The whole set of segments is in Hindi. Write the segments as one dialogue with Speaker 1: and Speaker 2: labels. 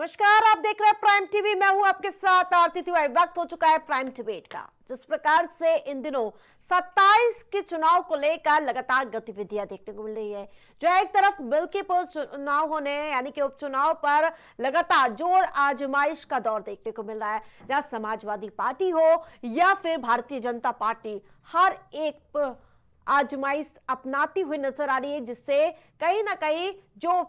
Speaker 1: नमस्कार, आप देख रहे हैं प्राइम टीवी। मैं हूं आपके साथ आरती तिवारी। वक्त हो चुका है प्राइम डिबेट का। जिस प्रकार से इन दिनों 27 के चुनाव को लेकर लगातार गतिविधियां देखने को मिल रही है, जो एक तरफ मिल्कीपुर चुनाव होने यानी कि उपचुनाव पर लगातार जोर आजमाइश का दौर देखने को मिल रहा है, जहां समाजवादी पार्टी हो या फिर भारतीय जनता पार्टी हर एक आजमाइश अपनाती हुई नजर आ रही है, जिससे कहीं ना कहीं जो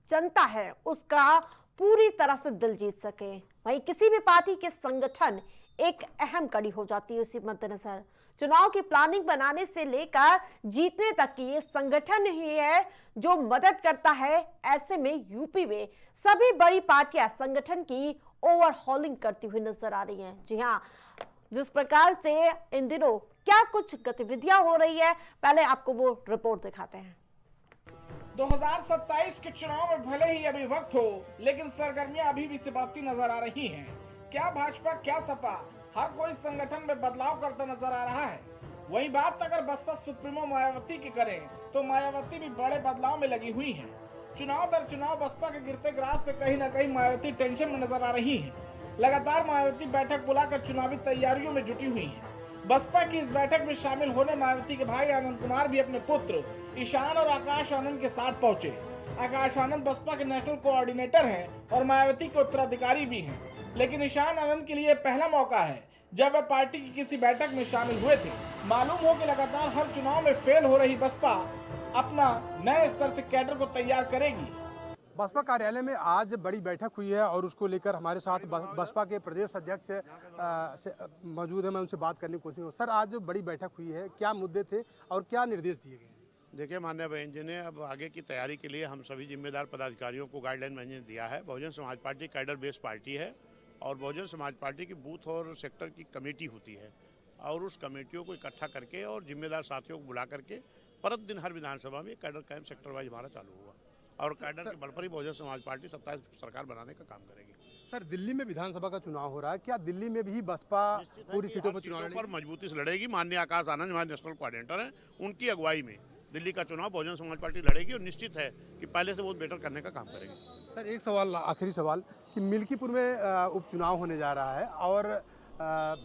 Speaker 1: जनता है उसका पूरी तरह से दिल जीत सके। वहीं किसी भी पार्टी के संगठन एक अहम कड़ी हो जाती है। उसी मद्देनजर चुनाव की प्लानिंग बनाने से लेकर जीतने तक की ये संगठन ही है जो मदद करता है। ऐसे में यूपी में सभी बड़ी पार्टियां संगठन की ओवरहॉलिंग करती हुई नजर आ रही हैं। जी हाँ, जिस प्रकार से इन दिनों क्या कुछ गतिविधियां हो रही है, पहले आपको वो रिपोर्ट दिखाते हैं।
Speaker 2: 2027 के चुनाव में भले ही अभी वक्त हो, लेकिन सरगर्मियां अभी भी सिमरती नजर आ रही हैं। क्या भाजपा क्या सपा, हर कोई संगठन में बदलाव करता नजर आ रहा है। वहीं बात अगर बसपा सुप्रीमो मायावती की करें, तो मायावती भी बड़े बदलाव में लगी हुई हैं। चुनाव दर चुनाव बसपा के गिरते ग्राफ से कहीं न कहीं मायावती टेंशन में नजर आ रही है। लगातार मायावती बैठक बुलाकर चुनावी तैयारियों में जुटी हुई है। बसपा की इस बैठक में शामिल होने मायावती के भाई आनंद कुमार भी अपने पुत्र ईशान और आकाश आनंद के साथ पहुंचे। आकाश आनंद बसपा के नेशनल कोऑर्डिनेटर हैं और मायावती के उत्तराधिकारी भी हैं, लेकिन ईशान आनंद के लिए पहला मौका है जब वह पार्टी की किसी बैठक में शामिल हुए थे। मालूम हो कि लगातार हर चुनाव में फेल हो रही बसपा अपना नए स्तर से कैडर को तैयार करेगी।
Speaker 3: बसपा कार्यालय में आज बड़ी बैठक हुई है और उसको लेकर हमारे साथ बसपा के प्रदेश अध्यक्ष मौजूद है। मैं उनसे बात करने की कोशिश करूँ। सर, आज बड़ी बैठक हुई है, क्या मुद्दे थे और क्या निर्देश दिए गए?
Speaker 4: देखिए, माननीय बहन जी ने अब आगे की तैयारी के लिए हम सभी जिम्मेदार पदाधिकारियों को गाइडलाइन बहन जी ने दिया है। Bahujan Samaj party cadre based party है और बहुजन समाज पार्टी की बूथ और सेक्टर की कमेटी होती है और उस कमेटियों को इकट्ठा करके और जिम्मेदार साथियों को बुला करके प्रतिदिन हर विधानसभा में कैडर कैंप सेक्टर वाइज हमारा चालू हुआ और कैडर के बल पर ही बहुजन समाज पार्टी 27 सरकार बनाने का काम करेगी।
Speaker 3: सर, दिल्ली में विधानसभा का चुनाव हो रहा है, क्या दिल्ली में भी बसपा पूरी सीटों पर चुनाव
Speaker 4: पर मजबूती से लड़ेगी? माननीय आकाश आनंद हमारे नेशनल कोऑर्डिनेटर हैं, उनकी अगुवाई में दिल्ली का चुनाव बहुजन समाज पार्टी लड़ेगी और निश्चित है कि पहले से बहुत बेटर करने का काम करेगी।
Speaker 3: सर, एक सवाल, आखिरी सवाल कि मिल्कीपुर में उपचुनाव होने जा रहा है और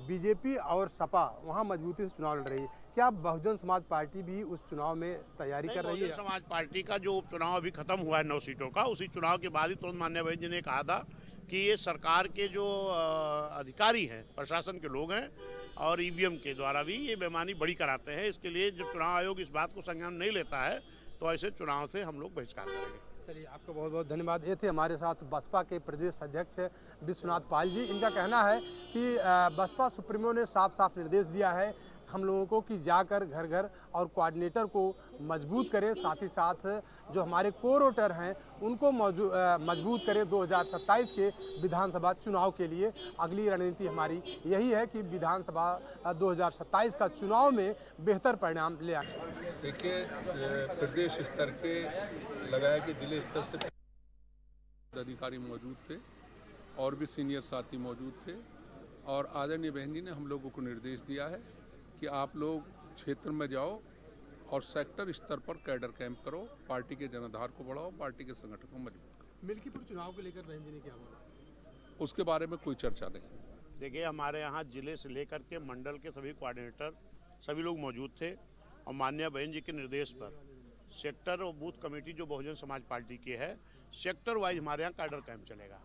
Speaker 3: बीजेपी और सपा वहाँ मजबूती से चुनाव लड़ रही है, क्या बहुजन समाज पार्टी भी उस चुनाव में तैयारी कर रही है?
Speaker 4: बहुजन समाज पार्टी का जो उपचुनाव अभी खत्म हुआ है 9 सीटों का, उसी चुनाव के बाद ही तुरंत माननीय बहन जी ने कहा था कि ये सरकार के जो अधिकारी हैं, प्रशासन के लोग हैं और ईवीएम के द्वारा भी ये बेईमानी बड़ी कराते हैं। इसके लिए जब चुनाव आयोग इस बात को संज्ञान नहीं लेता है तो ऐसे चुनाव से हम लोग बहिष्कार करेंगे।
Speaker 3: चलिए, आपका बहुत बहुत धन्यवाद। ये थे हमारे साथ बसपा के प्रदेश अध्यक्ष विश्वनाथ पाल जी। इनका कहना है कि बसपा सुप्रीमो ने साफ साफ निर्देश दिया है हम लोगों को कि जाकर घर घर और कोऑर्डिनेटर को मजबूत करें, साथ ही साथ जो हमारे कोर वोटर हैं उनको मजबूत करें 2027 के विधानसभा चुनाव के लिए। अगली रणनीति हमारी यही है कि विधानसभा 2027 का चुनाव में बेहतर परिणाम ले आए।
Speaker 5: देखिए, प्रदेश स्तर के लगाया कि जिले स्तर से अधिकारी मौजूद थे और भी सीनियर साथी मौजूद थे और आदरणीय बहन जी ने हम लोगों को निर्देश दिया है कि आप लोग क्षेत्र में जाओ और सेक्टर स्तर पर कैडर कैंप करो, पार्टी के जनाधार को बढ़ाओ, पार्टी के संगठन को मजबूत करो।
Speaker 3: मिल्कीपुर चुनाव को लेकर बहन जी ने क्या बोला?
Speaker 5: उसके बारे में कोई चर्चा नहीं।
Speaker 4: देखिए, हमारे यहाँ जिले से लेकर के मंडल के सभी कोऑर्डिनेटर सभी लोग मौजूद थे और माननीय बहन जी के निर्देश पर सेक्टर और बूथ कमेटी जो बहुजन समाज पार्टी की है, सेक्टर वाइज हमारे यहाँ कैडर कैंप चलेगा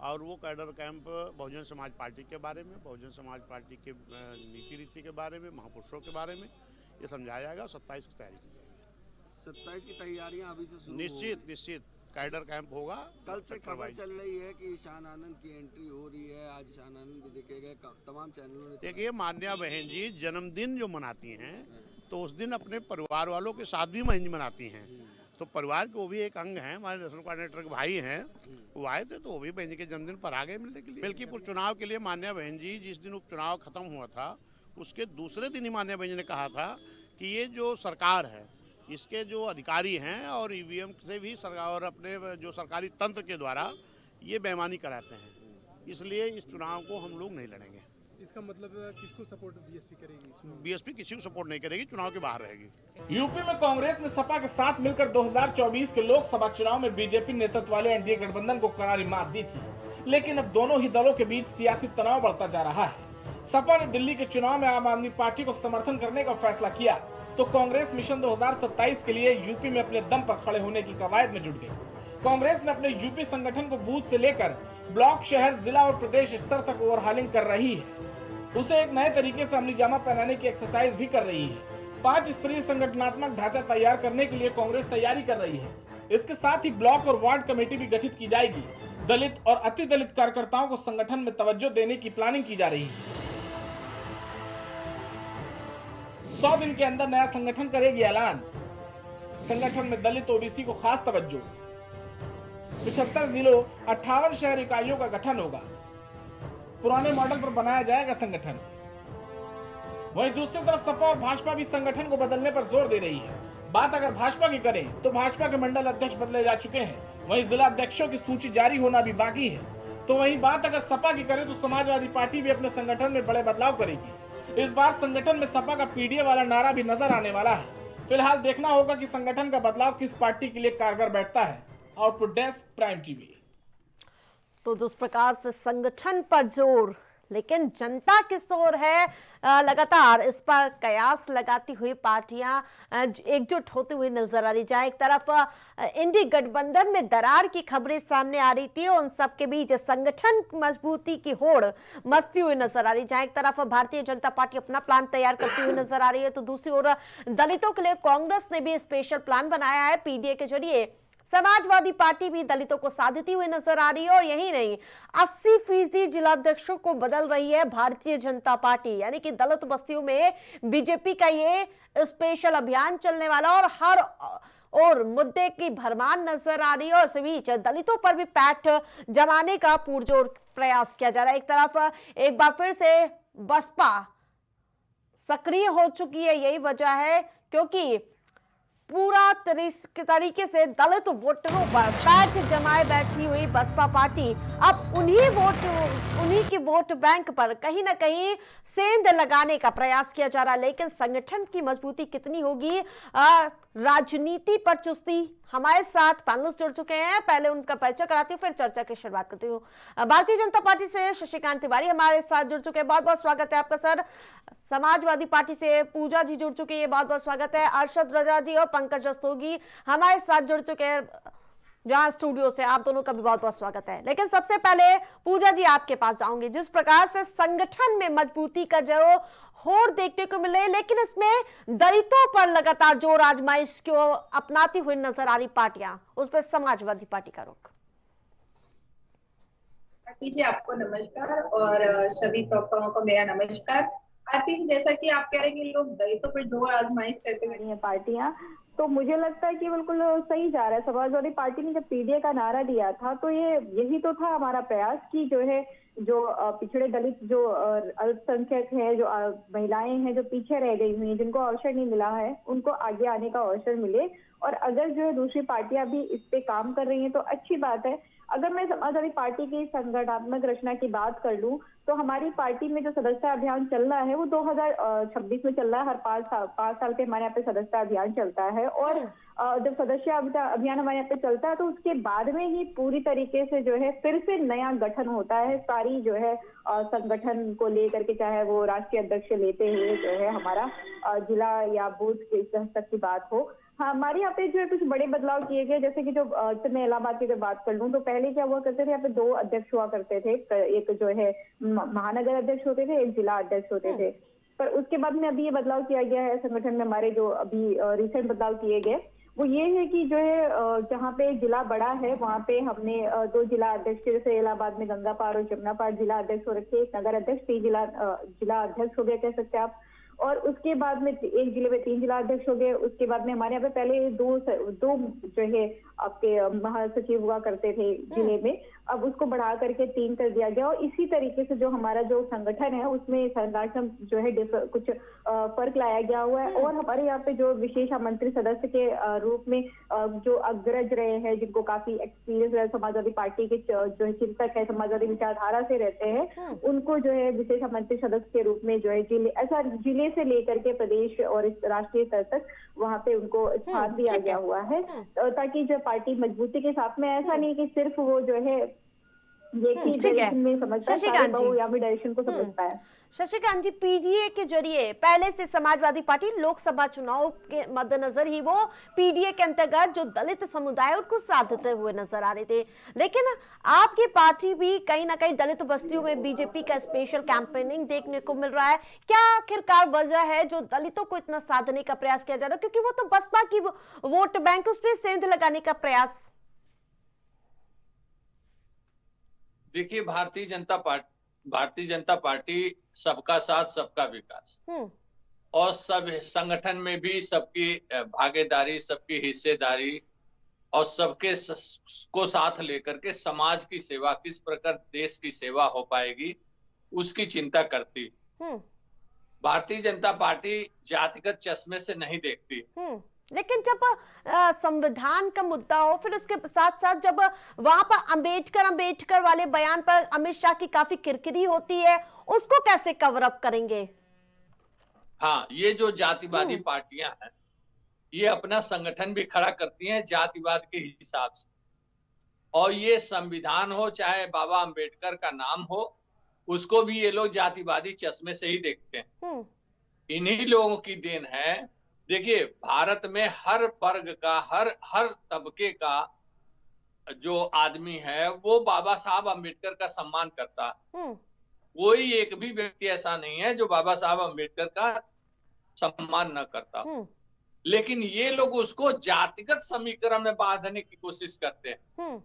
Speaker 4: और वो cadre camp Bahujan Samaj party के बारे में, बहुजन समाज पार्टी के नीति रीति के बारे में, महापुरुषों के बारे में ये समझाया जाएगा और 27 की तैयारी की जाएगी।
Speaker 6: 27 की तैयारियां अभी से शुरू
Speaker 4: निश्चित कैडर कैंप होगा।
Speaker 6: कल से खबर चल रही है कि ईशान आनंद की एंट्री हो रही है, आज ईशान आनंद भी दिखेगा, तमाम चैनलों ने।
Speaker 4: देखिए, माननीय बहन जी जन्मदिन जो मनाती हैं तो उस दिन अपने परिवार वालों के साथ भी बहन जी मनाती हैं, तो परिवार के वो भी एक अंग हैं। हमारे नेशनल कोऑर्डिनेटर के भाई हैं, वो आए थे तो वो भी बहन जी के जन्मदिन पर आ गए मिलने के लिए। मिल्कीपुर चुनाव के लिए माननीय बहन जी जिस दिन उपचुनाव खत्म हुआ था उसके दूसरे दिन ही माननीय बहन जी ने कहा था कि ये जो सरकार है इसके जो अधिकारी हैं और ईवीएम से भी सरकार और अपने जो सरकारी तंत्र के द्वारा ये बेईमानी कराते हैं, इसलिए इस चुनाव को हम लोग नहीं लड़ेंगे।
Speaker 3: इसका मतलब किसको सपोर्ट बीएसपी करेगी?
Speaker 4: बीएसपी किसी को सपोर्ट नहीं करेगी, चुनाव के बाहर रहेगी।
Speaker 2: यूपी में कांग्रेस ने सपा के साथ मिलकर 2024 के लोकसभा चुनाव में बीजेपी नेतृत्व वाले एनडीए गठबंधन को करारी मात दी थी, लेकिन अब दोनों ही दलों के बीच सियासी तनाव बढ़ता जा रहा है। सपा ने दिल्ली के चुनाव में आम आदमी पार्टी को समर्थन करने का फैसला किया, तो कांग्रेस मिशन 2027 के लिए यूपी में अपने दम पर खड़े होने की कवायद में जुट गई। कांग्रेस ने अपने यूपी संगठन को बूथ से लेकर ब्लॉक, शहर, जिला और प्रदेश स्तर तक ओवरहालिंग कर रही है। उसे एक नए तरीके से अमली जामा पहनाने की एक्सरसाइज भी कर रही है। 5 स्तरीय संगठनात्मक ढांचा तैयार करने के लिए कांग्रेस तैयारी कर रही है। इसके साथ ही ब्लॉक और वार्ड कमेटी भी गठित की जाएगी। दलित और अति दलित कार्यकर्ताओं को संगठन में तवज्जो देने की प्लानिंग की जा रही है। 100 दिन के अंदर नया संगठन करेगी ऐलान। संगठन में दलित, ओबीसी को खास तवज्जो। 75 जिलों, 58 शहर इकाइयों का गठन होगा। पुराने मॉडल पर बनाया जाएगा संगठन। वहीं दूसरी तरफ सपा और भाजपा भी संगठन को बदलने पर जोर दे रही है। बात अगर भाजपा की करें तो भाजपा के मंडल अध्यक्ष बदले जा चुके हैं, वहीं जिला अध्यक्षों की सूची जारी होना भी बाकी है। तो वहीं बात अगर सपा की करें तो समाजवादी पार्टी भी अपने संगठन में बड़े बदलाव करेगी। इस बार संगठन में सपा का पीडीए वाला नारा भी नजर आने वाला है। फिलहाल देखना होगा कि संगठन का बदलाव किस पार्टी के लिए कारगर बैठता है। Output desk, prime TV.
Speaker 1: तो जिस प्रकार से संगठन पर जोर, लेकिन जनता किस ओर है, लगातार इस पर कयास लगाती हुई पार्टियां एकजुट होती हुई नजर आ रही। जहां एक तरफ इंडी गठबंधन में दरार की खबरें सामने आ रही थी, उन सब के बीच संगठन मजबूती की होड़ मचती हुई नजर आ रही। जहां एक तरफ भारतीय जनता पार्टी अपना प्लान तैयार करती हुई नजर आ रही है, तो दूसरी ओर दलितों के लिए कांग्रेस ने भी स्पेशल प्लान बनाया है। पीडीए के जरिए समाजवादी पार्टी भी दलितों को साधती हुई नजर आ रही है। और यही नहीं, 80% जिलाध्यक्षों को बदल रही है भारतीय जनता पार्टी। यानी कि दलित बस्तियों में बीजेपी का ये स्पेशल अभियान चलने वाला, और हर और मुद्दे की भरमार नजर आ रही है। और इस बीच दलितों पर भी पैठ जमाने का पुरजोर प्रयास किया जा रहा है। एक तरफ एक बार फिर से बसपा सक्रिय हो चुकी है। यही वजह है क्योंकि पूरा तरीके से दलित वोटरों पर पैठ जमाए बैठी हुई बसपा पार्टी अब उन्हीं की वोट बैंक पर कहीं ना कहीं सेंध लगाने का प्रयास किया जा रहा है। लेकिन संगठन की मजबूती कितनी होगी, राजनीति पर चुस्ती। हमारे साथ पैनलिस्ट जुड़ चुके हैं, पहले उनका परिचय कराती हूँ, फिर चर्चा की शुरुआत करती हूँ। भारतीय जनता पार्टी से शशिकांत तिवारी हमारे साथ जुड़ चुके हैं, बहुत बहुत स्वागत है आपका सर। समाजवादी पार्टी से पूजा जी जुड़ चुकी है, बहुत बहुत स्वागत है। अरशद रजा जी और पंकज रस्तोगी हमारे साथ जुड़ चुके हैं जहां स्टूडियो से, आप दोनों का भी बहुत बहुत स्वागत है। लेकिन सबसे पहले पूजा जी आपके पास जाऊंगी। जिस प्रकार से संगठन में मजबूती का जो होड़ देखने को मिले, लेकिन इसमें दलितों पर लगातार जोर आजमाइश को अपनाती हुई नजर आ रही पार्टियां, उस पर समाजवादी पार्टी का रुख।
Speaker 7: आरती जी आपको नमस्कार और सभी श्रोताओं को मेरा नमस्कार। आरती जी, जैसा कि आप कह रहे हैं कि लोग दलितों पर जोर आजमाइश करते हुए हैं पार्टियां, तो मुझे लगता है कि बिल्कुल सही जा रहा है। समाजवादी पार्टी ने जब पीडीए का नारा दिया था तो यही तो था हमारा प्रयास कि जो पिछड़े दलित, जो अल्पसंख्यक है, जो महिलाएं हैं जो पीछे रह गई हुई, जिनको अवसर नहीं मिला है, उनको आगे आने का अवसर मिले। और अगर दूसरी पार्टियां भी इस पे काम कर रही हैं तो अच्छी बात है। अगर मैं समाजवादी पार्टी की संगठनात्मक रचना की बात कर लूं तो हमारी पार्टी में जो सदस्यता अभियान चल रहा है वो 2026 में चल रहा है। हर 5 साल पे हमारे यहाँ पे सदस्यता अभियान चलता है। और जब सदस्य अभियान हमारे यहाँ पे चलता है तो उसके बाद में ही पूरी तरीके से फिर से नया गठन होता है। सारी संगठन को लेकर के, चाहे वो राष्ट्रीय अध्यक्ष लेते हुए हमारा जिला या बूथ के स्तर तक की बात हो। हमारे यहाँ पे कुछ बड़े बदलाव किए गए, जैसे कि मैं इलाहाबाद की बात कर लूँ तो पहले क्या हुआ करते थे, यहाँ पे 2 अध्यक्ष हुआ करते थे। एक महानगर अध्यक्ष होते थे, एक जिला अध्यक्ष होते थे। पर उसके बाद में अभी ये बदलाव किया गया है संगठन में। हमारे जो अभी रिसेंट बदलाव किए गए वो ये है कि जहाँ पे जिला बड़ा है वहाँ पे हमने 2 जिला अध्यक्ष, जैसे इलाहाबाद में गंगा पार और जमुना पार जिला अध्यक्ष हो रखे, एक नगर अध्यक्ष, 3 जिला अध्यक्ष हो गया कह सकते हैं आप। और उसके बाद में एक जिले में 3 जिला अध्यक्ष हो गए। उसके बाद में हमारे यहाँ पे पहले दो जो है आपके महासचिव हुआ करते थे जिले में, अब उसको बढ़ा करके 3 कर दिया गया। और इसी तरीके से जो हमारा जो संगठन है उसमें संगठन जो है कुछ फर्क लाया गया हुआ है। और हमारे यहाँ पे जो विशेष आमंत्रित सदस्य के रूप में जो अग्रज रहे हैं, जिनको काफी एक्सपीरियंस है, समाजवादी पार्टी के जो है चिंतक है, समाजवादी विचारधारा से रहते हैं, उनको जो है विशेष आमंत्रित सदस्य के रूप में जो है जिले से लेकर के प्रदेश और राष्ट्रीय स्तर तक वहाँ पे उनको स्थान दिया गया हुआ है, ताकि जो पार्टी मजबूती के साथ में, ऐसा नहीं कि सिर्फ वो जो है ये की डायरेक्शन में समझता है या भी डायरेक्शन को समझता है।
Speaker 1: शशिकांत जी, पीडीए के जरिए पहले से समाजवादी पार्टी लोकसभा चुनाव के मद्देनजर ही वो पीडीए के अंतर्गत जो दलित समुदाय उनको साधते हुए नजर आ रहे थे, लेकिन आपकी पार्टी भी कहीं ना कहीं दलित बस्तियों में बीजेपी का स्पेशल कैंपेनिंग देखने को मिल रहा है। क्या आखिरकार वजह है जो दलितों को इतना साधने का प्रयास किया जा रहा है? क्योंकि वो तो बसपा की वोट बैंक, उस पर सेंध लगाने का प्रयास।
Speaker 8: देखिए, भारतीय जनता पार्टी सबका साथ सबका विकास, और सब संगठन में भी सबकी भागीदारी, सबकी हिस्सेदारी और सबके को साथ लेकर के समाज की सेवा, किस प्रकार देश की सेवा हो पाएगी उसकी चिंता करती। भारतीय जनता पार्टी जातिगत चश्मे से नहीं देखती।
Speaker 1: लेकिन जब संविधान का मुद्दा हो, फिर उसके साथ साथ जब वहां पर अंबेडकर वाले बयान पर अमित शाह की काफी किरकिरी होती है, उसको कैसे कवर अप करेंगे?
Speaker 8: हाँ, ये जो जातिवादी पार्टियां हैं, ये अपना संगठन भी खड़ा करती हैं जातिवाद के हिसाब से, और ये संविधान हो चाहे बाबा अंबेडकर का नाम हो, उसको भी ये लोग जातिवादी चश्मे से ही देखते हैं। इन्हीं लोगों की देन है। देखिए, भारत में हर वर्ग का, हर तबके का जो आदमी है वो बाबा साहब अंबेडकर का सम्मान करता है। कोई एक भी व्यक्ति ऐसा नहीं है जो बाबा साहब अंबेडकर का सम्मान न करता। लेकिन ये लोग उसको जातिगत समीकरण में बांधने की कोशिश करते हैं,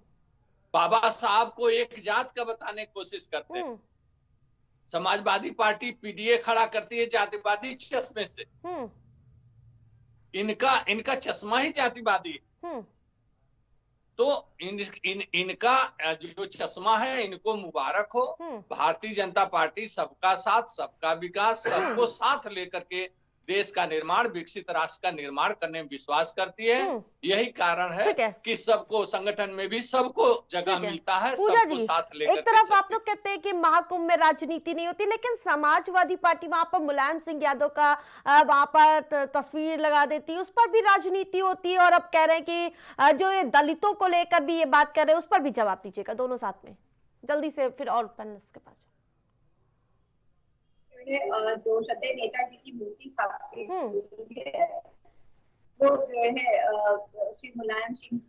Speaker 8: बाबा साहब को एक जात का बताने की कोशिश करते हैं। समाजवादी पार्टी पीडीए खड़ा करती है जातिवादी चश्मे से। इनका चश्मा ही जातिवादी है। तो इनका जो चश्मा है, इनको मुबारक हो। भारतीय जनता पार्टी सबका साथ सबका विकास, सबको साथ लेकर के देश का निर्माण, विकसित राष्ट्र का निर्माण करने में विश्वास करती है। यही कारण है कि सबको, संगठन में भी सबको जगह मिलता है, सबको साथ लेकर।
Speaker 1: एक तरफ आप लोग कहते हैं कि महाकुंभ में राजनीति नहीं होती, लेकिन समाजवादी पार्टी वहां पर मुलायम सिंह यादव का वहां पर तस्वीर लगा देती है, उस पर भी राजनीति होती है। और अब कह रहे हैं कि जो ये दलितों को लेकर भी ये बात कर रहे हैं, उस पर भी जवाब दीजिएगा दोनों साथ में जल्दी से, फिर और पैनलिस्ट के पास।
Speaker 7: जो सदैव नेताजी की मूर्ति स्थापित है, वो जो है श्री मुलायम सिंह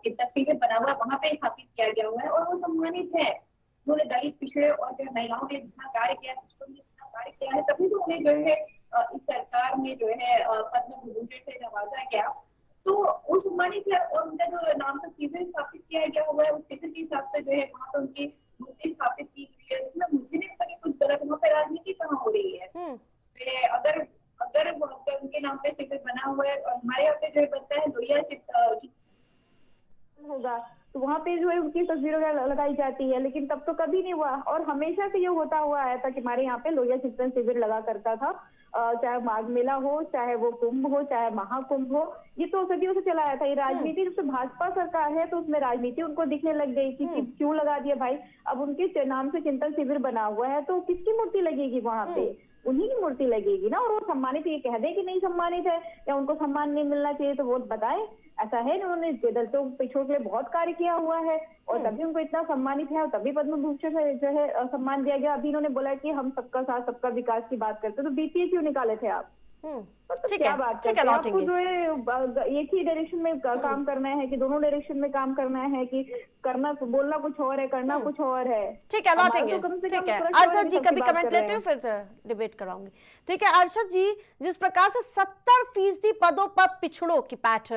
Speaker 7: की तस्वीर में बना हुआ वहां पे स्थापित किया गया हुआ है, और वो सम्मानित है। उन्होंने दलित, पिछड़े और जो महिलाओं के लिए जितना कार्य किया है, कार्य किया है, तभी तो उन्हें जो है इस सरकार में जो है पद्म विभूषण से नवाजा गया। तो वो सम्मानित है, और उनका जो नाम से शिविर स्थापित किया गया हुआ है, उस शिविर के हिसाब से जो है वहाँ पे उनकी मूर्ति स्थापित की गई है। इसमें मुझे नहीं लगता कि कुछ गलत वहाँ पे राजनीति कहाँ हो रही है। अगर उनके नाम पे शिविर बना हुआ है, और हमारे यहाँ पे जो बनता है लोहिया होगा, तो वहाँ पे जो है उनकी तस्वीरों लगाई जाती है, लेकिन तब तो कभी नहीं हुआ। और हमेशा से ये होता हुआ आया था कि हमारे यहाँ पे लोहिया चिंतन शिविर लगा करता था, चाहे माघ मेला हो, चाहे वो कुंभ हो, चाहे महाकुंभ हो, ये तो सदियों से चला आया था। ये राजनीति, जब से भाजपा सरकार है तो उसमें राजनीति उनको दिखने लग गई कि क्यों लगा दिया भाई। अब उनके नाम से चिंतन शिविर बना हुआ है, तो किसकी मूर्ति लगेगी वहां पे? उन्हीं की मूर्ति लगेगी ना। और वो सम्मानित, ये कह दे कि नहीं सम्मानित है या उनको सम्मान नहीं मिलना चाहिए, तो वो बताए। ऐसा है, उन्होंने दलितों पिछड़ों के लिए बहुत कार्य किया हुआ है, और तभी उनको इतना सम्मानित है, और तभी पद्म भूषण से जो है सम्मान दिया गया। अभी इन्होंने बोला कि हम सबका साथ सबका विकास की बात करते हैं, तो बीपीए क्यों निकाले थे आप? मतलब
Speaker 1: ठीक
Speaker 7: क्या
Speaker 1: है,
Speaker 7: बात
Speaker 1: ठीक है,
Speaker 7: करते हैं? आपको
Speaker 1: लौटेंगे।
Speaker 7: जो है एक ही डायरेक्शन में काम करना है कि दोनों डायरेक्शन में काम करना है कि करना बोलना कुछ और है, करना कुछ और है?
Speaker 1: ठीक है,
Speaker 7: हमारा
Speaker 1: लौटेंगे।
Speaker 7: तो कम से
Speaker 1: ठीक
Speaker 7: कम
Speaker 1: है,
Speaker 7: सुरक्षा वाले
Speaker 1: अरशद जी
Speaker 7: की सबकी
Speaker 1: कभी
Speaker 7: बात
Speaker 1: कमेंट
Speaker 7: कर रहे
Speaker 1: लेते हो,
Speaker 7: हैं।
Speaker 1: फिर डिबेट कराऊंगी। ठीक है अरशद जी, जिस प्रकार से 70% पदों पर पिछड़ों की पैठ,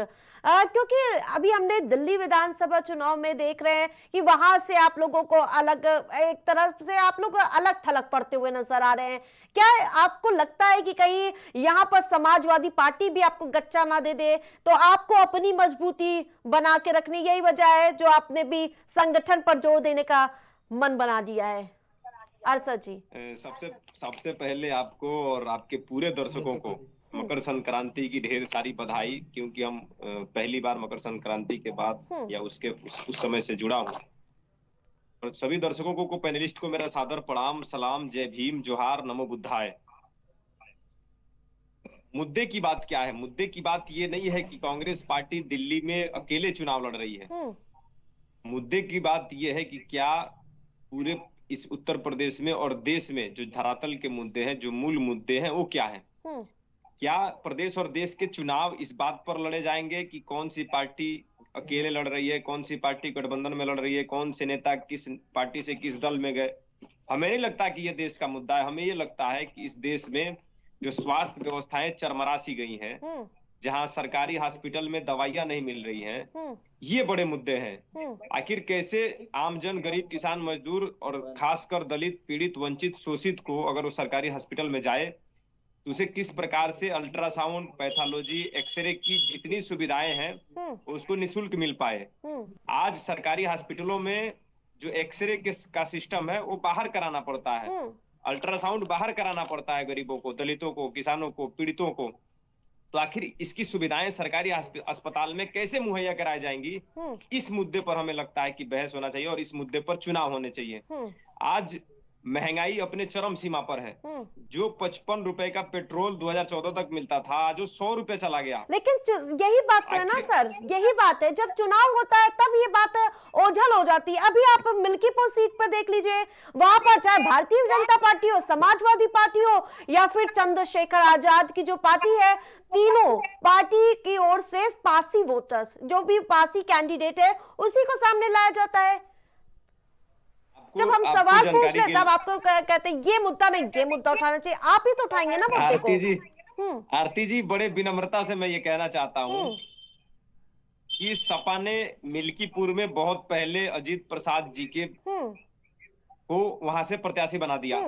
Speaker 1: क्योंकि अभी हमने दिल्ली विधानसभा चुनाव में देख रहे हैं कि वहां से आप लोगों को अलग, एक तरह से आप लोग अलग थलग पड़ते हुए नजर आ रहे हैं। क्या आपको लगता है कि कहीं यहाँ पर समाजवादी पार्टी भी आपको गच्चा ना दे दे, तो आपको अपनी मजबूती बना के रखनी, यही वजह है जो आपने भी संगठन पर जोर देने का मन बना दिया है? अरशद जी।
Speaker 9: सबसे सबसे पहले आपको और आपके पूरे दर्शकों को मकर संक्रांति की ढेर सारी बधाई, क्योंकि हम पहली बार मकर संक्रांति के बाद या उसके उस समय से जुड़ा हूँ। और सभी दर्शकों को पैनलिस्ट को मेरा सादर प्रणाम, सलाम, जय भीम, जोहार, नमो बुद्धाय। मुद्दे की बात क्या है? मुद्दे की बात ये नहीं है कि कांग्रेस पार्टी दिल्ली में अकेले चुनाव लड़ रही है। मुद्दे की बात ये है कि क्या पूरे इस उत्तर प्रदेश में और देश में जो धरातल के मुद्दे हैं, जो मूल मुद्दे हैं, वो क्या है? क्या प्रदेश और देश के चुनाव इस बात पर लड़े जाएंगे कि कौन सी पार्टी अकेले लड़ रही है, कौन सी पार्टी गठबंधन में लड़ रही है, कौन से नेता किस पार्टी से किस दल में गए? हमें नहीं लगता कि यह देश का मुद्दा है। हमें ये लगता है कि इस देश में जो स्वास्थ्य व्यवस्थाएं चरमरासी गई हैं, जहां सरकारी हॉस्पिटल में दवाइयां नहीं मिल रही हैं, ये बड़े मुद्दे हैं। आखिर कैसे आमजन, गरीब, किसान, मजदूर और खासकर दलित, पीड़ित, वंचित, शोषित को अगर वो सरकारी हॉस्पिटल में जाए तो उसे किस प्रकार से अल्ट्रासाउंड, पैथोलॉजी, एक्सरे की जितनी सुविधाएं हैं उसको निःशुल्क मिल पाए। आज सरकारी हॉस्पिटलों में जो एक्सरे का सिस्टम है वो बाहर कराना पड़ता है, अल्ट्रासाउंड बाहर कराना पड़ता है गरीबों को, दलितों को, किसानों को, पीड़ितों को। तो आखिर इसकी सुविधाएं सरकारी अस्पताल में कैसे मुहैया कराई जाएंगी? इस मुद्दे पर हमें लगता है कि बहस होना चाहिए और इस मुद्दे पर चुनाव होने चाहिए। आज महंगाई अपने चरम सीमा पर है। जो 55 रुपए का पेट्रोल 2014 तक मिलता था, आज वो 100 रुपए चला गया।
Speaker 1: लेकिन यही बात है ना सर, यही बात है, जब चुनाव होता है तब ये बात ओझल हो जाती है। अभी आप मिल्कीपुर सीट पर देख लीजिए, वहां पर चाहे भारतीय जनता पार्टी हो, समाजवादी पार्टी हो या फिर चंद्रशेखर आजाद की जो पार्टी है, तीनों पार्टी की ओर से पासी वोटर्स, जो भी पासी कैंडिडेट है, उसी को सामने लाया जाता है। जब हम सवाल पूछते हैं तब आपको कहते हैं ये मुद्दा नहीं, ये मुद्दा उठाना चाहिए। आप ही तो उठाएंगे ना मुद्दे को।
Speaker 9: आरती जी, बड़े विनम्रता से मैं ये कहना चाहता हूँ कि सपा ने मिल्कीपुर में बहुत पहले अजीत प्रसाद जी के को वहां से प्रत्याशी बना दिया।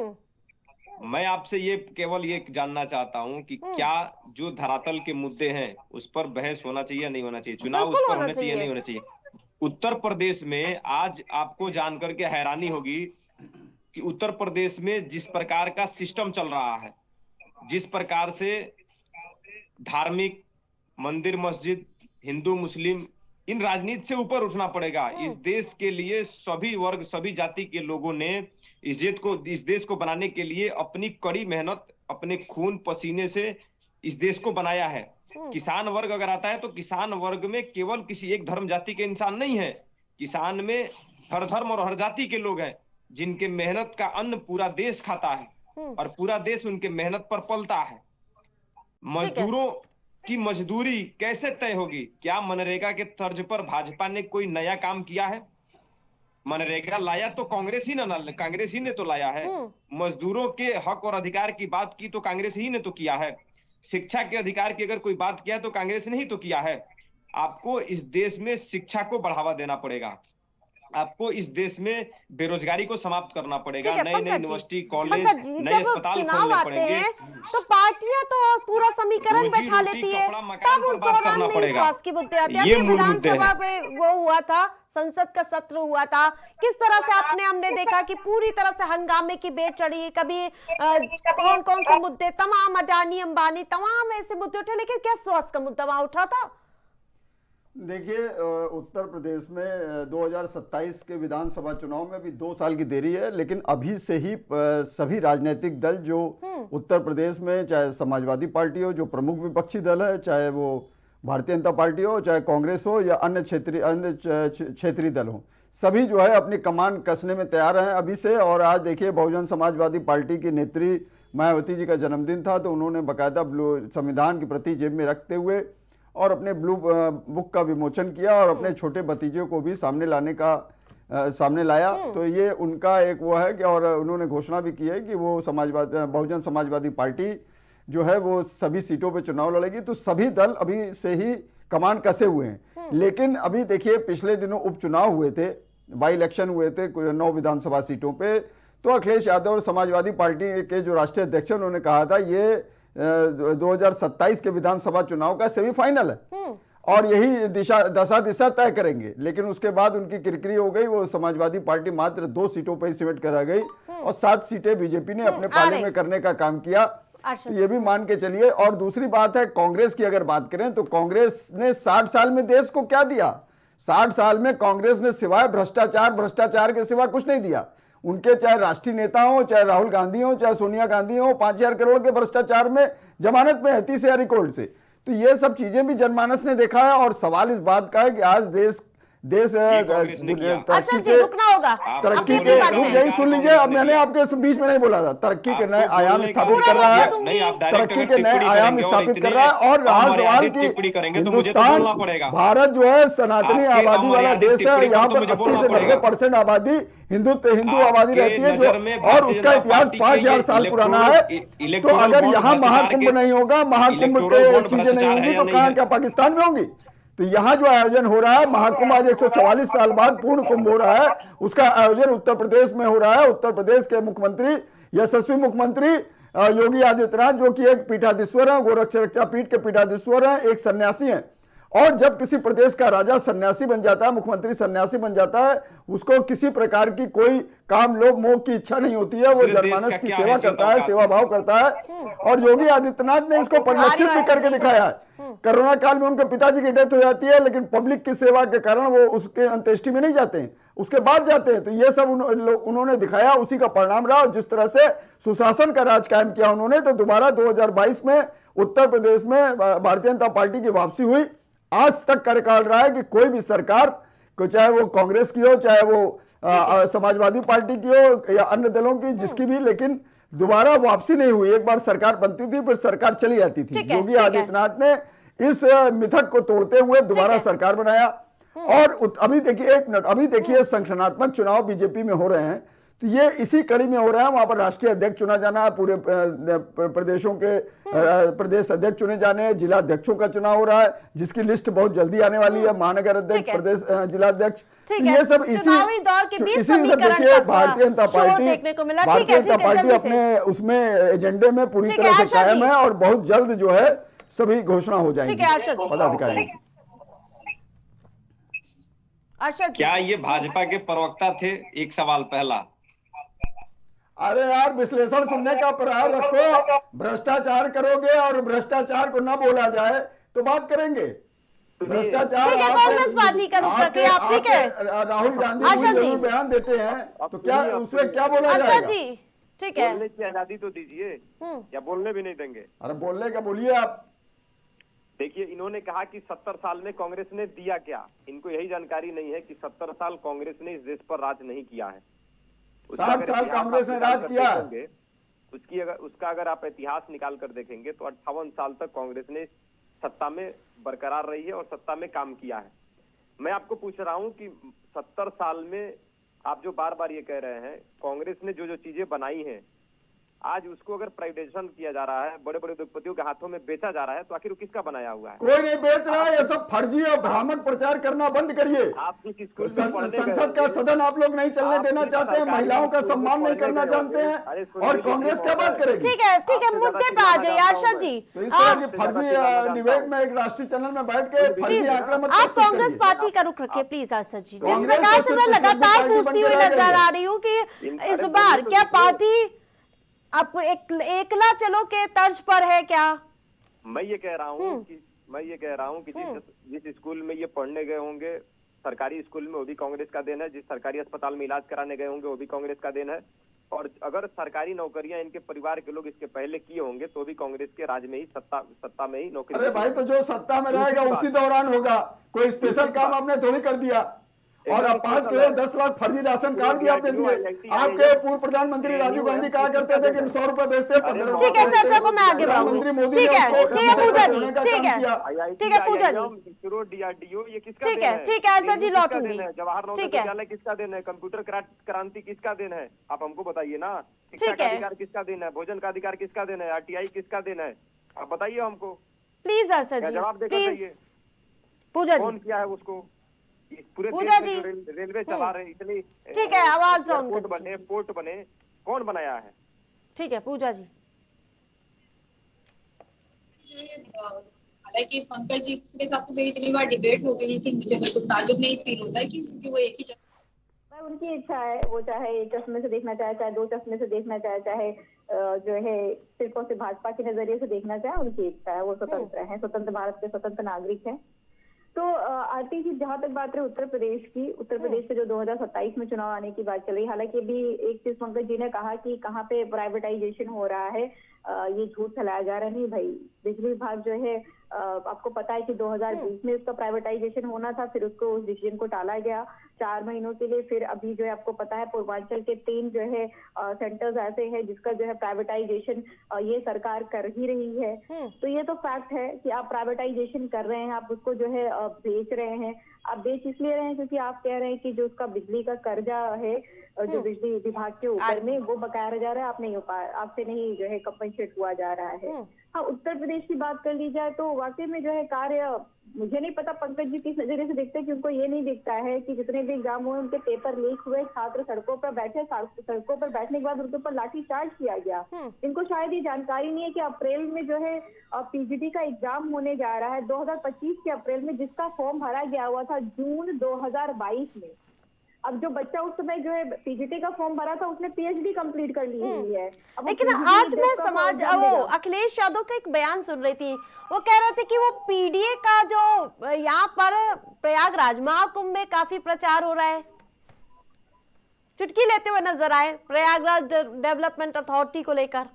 Speaker 9: मैं आपसे ये केवल ये जानना चाहता हूं कि क्या जो धरातल के मुद्दे हैं उस पर बहस होना चाहिए, नहीं होना चाहिए? चुनाव उस पर होने चाहिए, नहीं होना चाहिए? उत्तर प्रदेश में आज आपको जानकर के हैरानी होगी कि उत्तर प्रदेश में जिस प्रकार का सिस्टम चल रहा है, जिस प्रकार से धार्मिक मंदिर, मस्जिद, हिंदू, मुस्लिम, इन राजनीति से ऊपर उठना पड़ेगा। इस देश के लिए सभी वर्ग, सभी जाति के लोगों ने इस देश को बनाने के लिए अपनी कड़ी मेहनत, अपने खून पसीने से इस देश को बनाया है। किसान वर्ग अगर आता है तो किसान वर्ग में केवल किसी एक धर्म जाति के इंसान नहीं है। किसान में हर धर्म और हर जाति के लोग हैं, जिनके मेहनत का अन्न पूरा देश खाता है और पूरा देश उनके मेहनत पर पलता है। मजदूरों की मजदूरी कैसे तय होगी? क्या मनरेगा के तर्ज पर भाजपा ने कोई नया काम किया है? मनरेगा लाया तो कांग्रेस ही ने तो लाया है। मजदूरों के हक और अधिकार की बात की तो कांग्रेस ही ने तो किया है। शिक्षा के अधिकार की अगर कोई बात किया तो कांग्रेस ने ही तो किया है। आपको इस देश में शिक्षा को बढ़ावा देना पड़ेगा, आपको इस देश में बेरोजगारी को समाप्त करना पड़ेगा, नए नए यूनिवर्सिटी, कॉलेज, नए अस्पताल खोलने पड़ेंगे।
Speaker 1: तो पार्टियां तो पूरा समीकरण बैठा लेती है, तब उस दौरान नहीं स्वास्थ्य के मुद्दे आते हैं। विधानसभा में वो हुआ था, संसद का सत्र हुआ था, किस तरह से हमने देखा कि पूरी तरह से हंगामे की बेट चढ़ी। कभी कौन कौन से मुद्दे, तमाम अडानी अंबानी तमाम ऐसे मुद्दे उठे, लेकिन क्या स्वास्थ्य का मुद्दा वहां उठा था?
Speaker 10: देखिए, उत्तर प्रदेश में 2027 के विधानसभा चुनाव में भी 2 साल की देरी है, लेकिन अभी से ही सभी राजनीतिक दल जो उत्तर प्रदेश में, चाहे समाजवादी पार्टी हो जो प्रमुख विपक्षी दल है, चाहे वो भारतीय जनता पार्टी हो, चाहे कांग्रेस हो या अन्य क्षेत्रीय दल हो, सभी जो है अपनी कमान कसने में तैयार हैं अभी से। और आज देखिए, बहुजन समाजवादी पार्टी की नेत्री मायावती जी का जन्मदिन था, तो उन्होंने बाकायदा ब्लू संविधान की प्रति जेब में रखते हुए और अपने ब्लू बुक का विमोचन किया और अपने छोटे भतीजे को भी सामने लाया। तो ये उनका एक वो है कि, और उन्होंने घोषणा भी की है कि वो बहुजन समाजवादी पार्टी जो है वो सभी सीटों पे चुनाव लड़ेगी। तो सभी दल अभी से ही कमान कसे हुए हैं। लेकिन अभी देखिए, पिछले दिनों उपचुनाव हुए थे, बाई इलेक्शन हुए थे 9 विधानसभा सीटों पे। तो अखिलेश यादव और समाजवादी पार्टी के जो राष्ट्रीय अध्यक्ष उन्होंने कहा था ये 2027 के विधानसभा चुनाव का सेमीफाइनल है और यही दशा दिशा तय करेंगे। लेकिन उसके बाद उनकी किरकिरी हो गई, वो समाजवादी पार्टी मात्र 2 सीटों पर ही सिमट कर आ गई और 7 सीटें बीजेपी ने अपने पाले में करने का काम किया। तो ये भी मान के चलिए। और दूसरी बात है, कांग्रेस की अगर बात करें तो कांग्रेस ने 60 साल में देश को क्या दिया? 60 साल में कांग्रेस ने सिवाय भ्रष्टाचार के सिवा कुछ नहीं दिया। उनके चाहे राष्ट्रीय नेता हो, चाहे राहुल गांधी हो, चाहे सोनिया गांधी हो, 5000 करोड़ के भ्रष्टाचार में जमानत में है 30,000 रिकॉर्ड से। तो ये सब चीजें भी जनमानस ने देखा है। और सवाल इस बात का है कि आज देश तरक्की के रुक जाइए, सुन लीजिए। अब मैंने आपके बीच में नहीं बोला था। तरक्की के नए आयाम स्थापित कर रहा है, तरक्की के नए आयाम स्थापित कर रहा है। और रहा सवाल की हिंदुस्तान भारत जो है सनातनी आबादी वाला देश है, यहाँ पर 80 से 90% आबादी हिंदू आबादी रहती है जो, और उसका इतिहास 5000 साल पुराना है। तो अगर यहाँ महाकुंभ नहीं होगा, महाकुंभ के चीजें नहीं होंगी, तो कहाँ क्या पाकिस्तान में होंगी? तो यहाँ जो आयोजन हो रहा है महाकुंभ, आज 144 साल बाद पूर्ण कुंभ हो रहा है, उसका आयोजन उत्तर प्रदेश में हो रहा है। उत्तर प्रदेश के मुख्यमंत्री, यशस्वी मुख्यमंत्री योगी आदित्यनाथ, जो कि एक पीठाधीश्वर है, गोरक्ष रक्षा पीठ के पीठाधीश्वर हैं, एक सन्यासी हैं। और जब किसी प्रदेश का राजा सन्यासी बन जाता है, मुख्यमंत्री सन्यासी बन जाता है, उसको किसी प्रकार की कोई काम लोभ मोह की इच्छा नहीं होती है, वो जनमानस की सेवा करता है, सेवा भाव करता है। और योगी आदित्यनाथ ने इसको परिलक्षित भी करके दिखाया है। कोरोना काल में उनके पिताजी की डेथ हो जाती है, लेकिन पब्लिक की सेवा के कारण वो उसके अंत्येष्टि में नहीं जाते हैं, उसके बाद जाते हैं। तो ये सब उन्होंने दिखाया, उसी का परिणाम रहा। और जिस तरह से सुशासन का राज कायम किया उन्होंने, तो दोबारा 2022 में उत्तर प्रदेश में भारतीय जनता पार्टी की वापसी हुई। आज तक कार्यकाल रहा है कि कोई भी सरकार को, चाहे वो कांग्रेस की हो, चाहे वो समाजवादी पार्टी की हो या अन्य दलों की, जिसकी भी, लेकिन दोबारा वापसी नहीं हुई। एक बार सरकार बनती थी, फिर सरकार चली जाती थी। योगी आदित्यनाथ ने इस मिथक को तोड़ते हुए दोबारा सरकार बनाया। और अभी देखिए, एक मिनट, अभी देखिए संगठनात्मक चुनाव बीजेपी में हो रहे हैं, तो ये इसी कड़ी में हो रहा है। वहां पर राष्ट्रीय अध्यक्ष चुना जाना है, पूरे प्रदेशों के प्रदेश अध्यक्ष चुने जाने हैं, जिला अध्यक्षों का चुनाव हो रहा है, जिसकी लिस्ट बहुत जल्दी आने वाली है, महानगर अध्यक्ष, प्रदेश जिला अध्यक्ष। ये सब इसी सब देखिए भारतीय जनता पार्टी अपने उसमें एजेंडे में पूरी तरह से कायम है और बहुत जल्द जो है सभी घोषणा हो जाएंगी पदाधिकारी।
Speaker 9: क्या ये भाजपा के प्रवक्ता थे? एक सवाल पहला।
Speaker 10: अरे यार, विश्लेषण सुनने का प्रयास रखो। भ्रष्टाचार करोगे और भ्रष्टाचार को न बोला जाए तो बात करेंगे। भ्रष्टाचार
Speaker 1: कांग्रेस पार्टी का रुख रखिए आप, ठीक है?
Speaker 10: राहुल गांधी बयान देते हैं तो क्या उसमें क्या बोला जाएगा?
Speaker 1: जी ठीक है,
Speaker 11: बोलने की आजादी तो दीजिए, या बोलने भी नहीं देंगे?
Speaker 10: अरे बोलने का बोलिए आप।
Speaker 11: देखिए, इन्होंने कहा कि 70 साल में कांग्रेस ने दिया क्या। इनको यही जानकारी नहीं है कि 70 साल कांग्रेस ने इस देश पर राज नहीं किया है।
Speaker 10: 60 साल कांग्रेस ने राज किया है।
Speaker 11: उसका अगर आप इतिहास निकाल कर देखेंगे तो 58 साल तक कांग्रेस ने सत्ता में बरकरार रही है और सत्ता में काम किया है। मैं आपको पूछ रहा हूं कि 70 साल में आप जो बार बार ये कह रहे हैं, कांग्रेस ने जो जो चीजें बनाई हैं, आज उसको अगर प्राइवेटाइजेशन किया जा रहा है, बड़े बड़े उद्योगपतियों के हाथों में बेचा जा रहा है, तो आखिर वो किसका बनाया हुआ है?
Speaker 10: कोई नहीं बेच रहा है। ये सब फर्जी और भ्रामक प्रचार करना बंद करिए। संसद का सदन आप लोग नहीं चलने देना चाहते हैं, महिलाओं का सम्मान नहीं करना जानते हैं, और कांग्रेस क्या बात करेगी?
Speaker 1: ठीक है, मुद्दे पे आ जाइए आशा जी।
Speaker 10: तो इस तरह की फर्जी निवेद में एक राष्ट्रीय चैनल में बैठ के फर्जी आक्रामक
Speaker 1: आप कांग्रेस पार्टी का रुख रखिए प्लीज आशा जी। जिस प्रकार से मैं लगातार पूछती हुई नजर आ रही हूँ कि इस बार क्या पार्टी आपको एकला चलो के तर्ज पर है क्या?
Speaker 11: मैं ये कह रहा हूँ कि जिस स्कूल में ये पढ़ने गए होंगे, सरकारी स्कूल में, वो भी कांग्रेस का देन है। जिस सरकारी अस्पताल में इलाज कराने गए होंगे, वो भी कांग्रेस का देन है। और अगर सरकारी नौकरियां इनके परिवार के लोग इसके पहले किए होंगे तो भी कांग्रेस के राज में ही सत्ता में ही नौकरी।
Speaker 10: अरे भाई, तो जो सत्ता में रहेगा उसी दौरान होगा। कोई स्पेशल काम आपने थोड़ी कर दिया। और अब 5 करोड़ 10 लाख फर्जी राशन कार्ड भी आपने दिए। आपके पूर्व प्रधानमंत्री राजीव गांधी कहा करते थे कि हम 100 रुपए बेचते हैं, 15
Speaker 1: ठीक है, चर्चा को मैं आगे बढ़ाऊंगी।
Speaker 10: प्रधानमंत्री मोदी
Speaker 1: ठीक
Speaker 10: ने
Speaker 1: है,
Speaker 10: उसको
Speaker 1: ठीक है पूजा जी,
Speaker 10: करने का
Speaker 1: ठीक
Speaker 10: काम
Speaker 1: है,
Speaker 10: किया।
Speaker 1: ठीक है पूजा जी,
Speaker 11: इसरो, डीआरडीओ, ये किसका
Speaker 1: ठीक
Speaker 11: देन
Speaker 1: है, ठीक है सर जी, लौटूंगी।
Speaker 11: जवाहर
Speaker 1: ठीक है,
Speaker 11: विद्यालय किसका देन है? कंप्यूटर क्रांति किसका देन है? आप हमको बताइए ना।
Speaker 1: ठीक
Speaker 11: शिक्षा का
Speaker 1: है।
Speaker 11: अधिकार किसका देन है? भोजन का अधिकार किसका देन है? आरटीआई किसका देन है? आप बताइए हमको,
Speaker 1: प्लीज सर
Speaker 11: क्या
Speaker 1: जी,
Speaker 11: जवाब देकर
Speaker 1: प्लीज
Speaker 11: चाहिए?
Speaker 1: पूजा
Speaker 11: कौन
Speaker 1: जी,
Speaker 11: किया है उसको? पूरे
Speaker 1: पूजा
Speaker 11: देश में
Speaker 1: जी।
Speaker 11: जो रेलवे चला रहे इतनी,
Speaker 1: ठीक है, आवाज डाउन
Speaker 11: एयरपोर्ट
Speaker 1: कर
Speaker 11: बने, पोर्ट बने, कौन बनाया है?
Speaker 1: ठीक है पूजा जी।
Speaker 7: हालांकि पंकज जी के साथ तो मेरी इतनी बार डिबेट हो गई कि मुझे बिल्कुल ताज्जुब नहीं फील होता है क्योंकि वो एक ही
Speaker 12: उनकी इच्छा है, वो चाहे एक चश्मे से देखना चाहे, चाहे 2 चश्मे से देखना चाहे, चाहे जो है सिर्फ और सिर्फ भाजपा के नजरिए से देखना चाहे, उनकी इच्छा है, वो स्वतंत्र है, स्वतंत्र भारत के स्वतंत्र नागरिक है। तो आरती जी, जहां तक बात रही उत्तर प्रदेश की, उत्तर प्रदेश से जो 2027 में चुनाव आने की बात चल रही, हालांकि अभी एक चीज पंकज जी ने कहा कि कहाँ पे प्राइवेटाइजेशन हो रहा है, ये झूठ फैलाया जा रहा है। नहीं भाई, बिजली विभाग जो है आपको पता है कि 2020 में उसका प्राइवेटाइजेशन होना था, फिर उसको उस डिसीजन को टाला गया 4 महीनों के लिए। फिर अभी जो है आपको पता है पूर्वांचल के 3 जो है सेंटर्स ऐसे हैं जिसका जो है प्राइवेटाइजेशन ये सरकार कर ही रही है। तो ये तो फैक्ट है कि आप प्राइवेटाइजेशन कर रहे हैं, आप उसको जो है बेच रहे हैं। आप बेच इसलिए रहे हैं क्योंकि आप कह रहे हैं कि जो उसका बिजली का कर्जा है जो बिजली विभाग के ऊपर में, वो बकाया जा रहा है, आप नहीं हो आपसे नहीं जो है कंपनसेट हुआ जा रहा है। हाँ, उत्तर प्रदेश की बात कर ली जाए तो वाकई में जो है कार्य, मुझे नहीं पता पंकज जी किस नजरिए से देखते हैं कि उनको ये नहीं दिखता है कि जितने भी एग्जाम हुए उनके पेपर लीक हुए, छात्र सड़कों पर बैठे, सड़कों पर बैठने के बाद उनके ऊपर लाठी चार्ज किया गया। इनको शायद ये जानकारी नहीं है कि अप्रैल में जो है पीजीटी का एग्जाम होने जा रहा है 2025 के अप्रैल में, जिसका फॉर्म भरा गया हुआ था जून 2022 में। अब जो बच्चा उस समय जो है पीजीटी का फॉर्म भरा था उसने पीएचडी कंप्लीट कर ली हुई है।
Speaker 1: लेकिन आज मैं वो अखिलेश यादव का एक बयान सुन रही थी, वो कह रहे थे कि वो पीडीए का जो यहाँ पर प्रयागराज महाकुंभ में काफी प्रचार हो रहा है, चुटकी लेते हुए नजर आए प्रयागराज डेवलपमेंट अथॉरिटी को लेकर।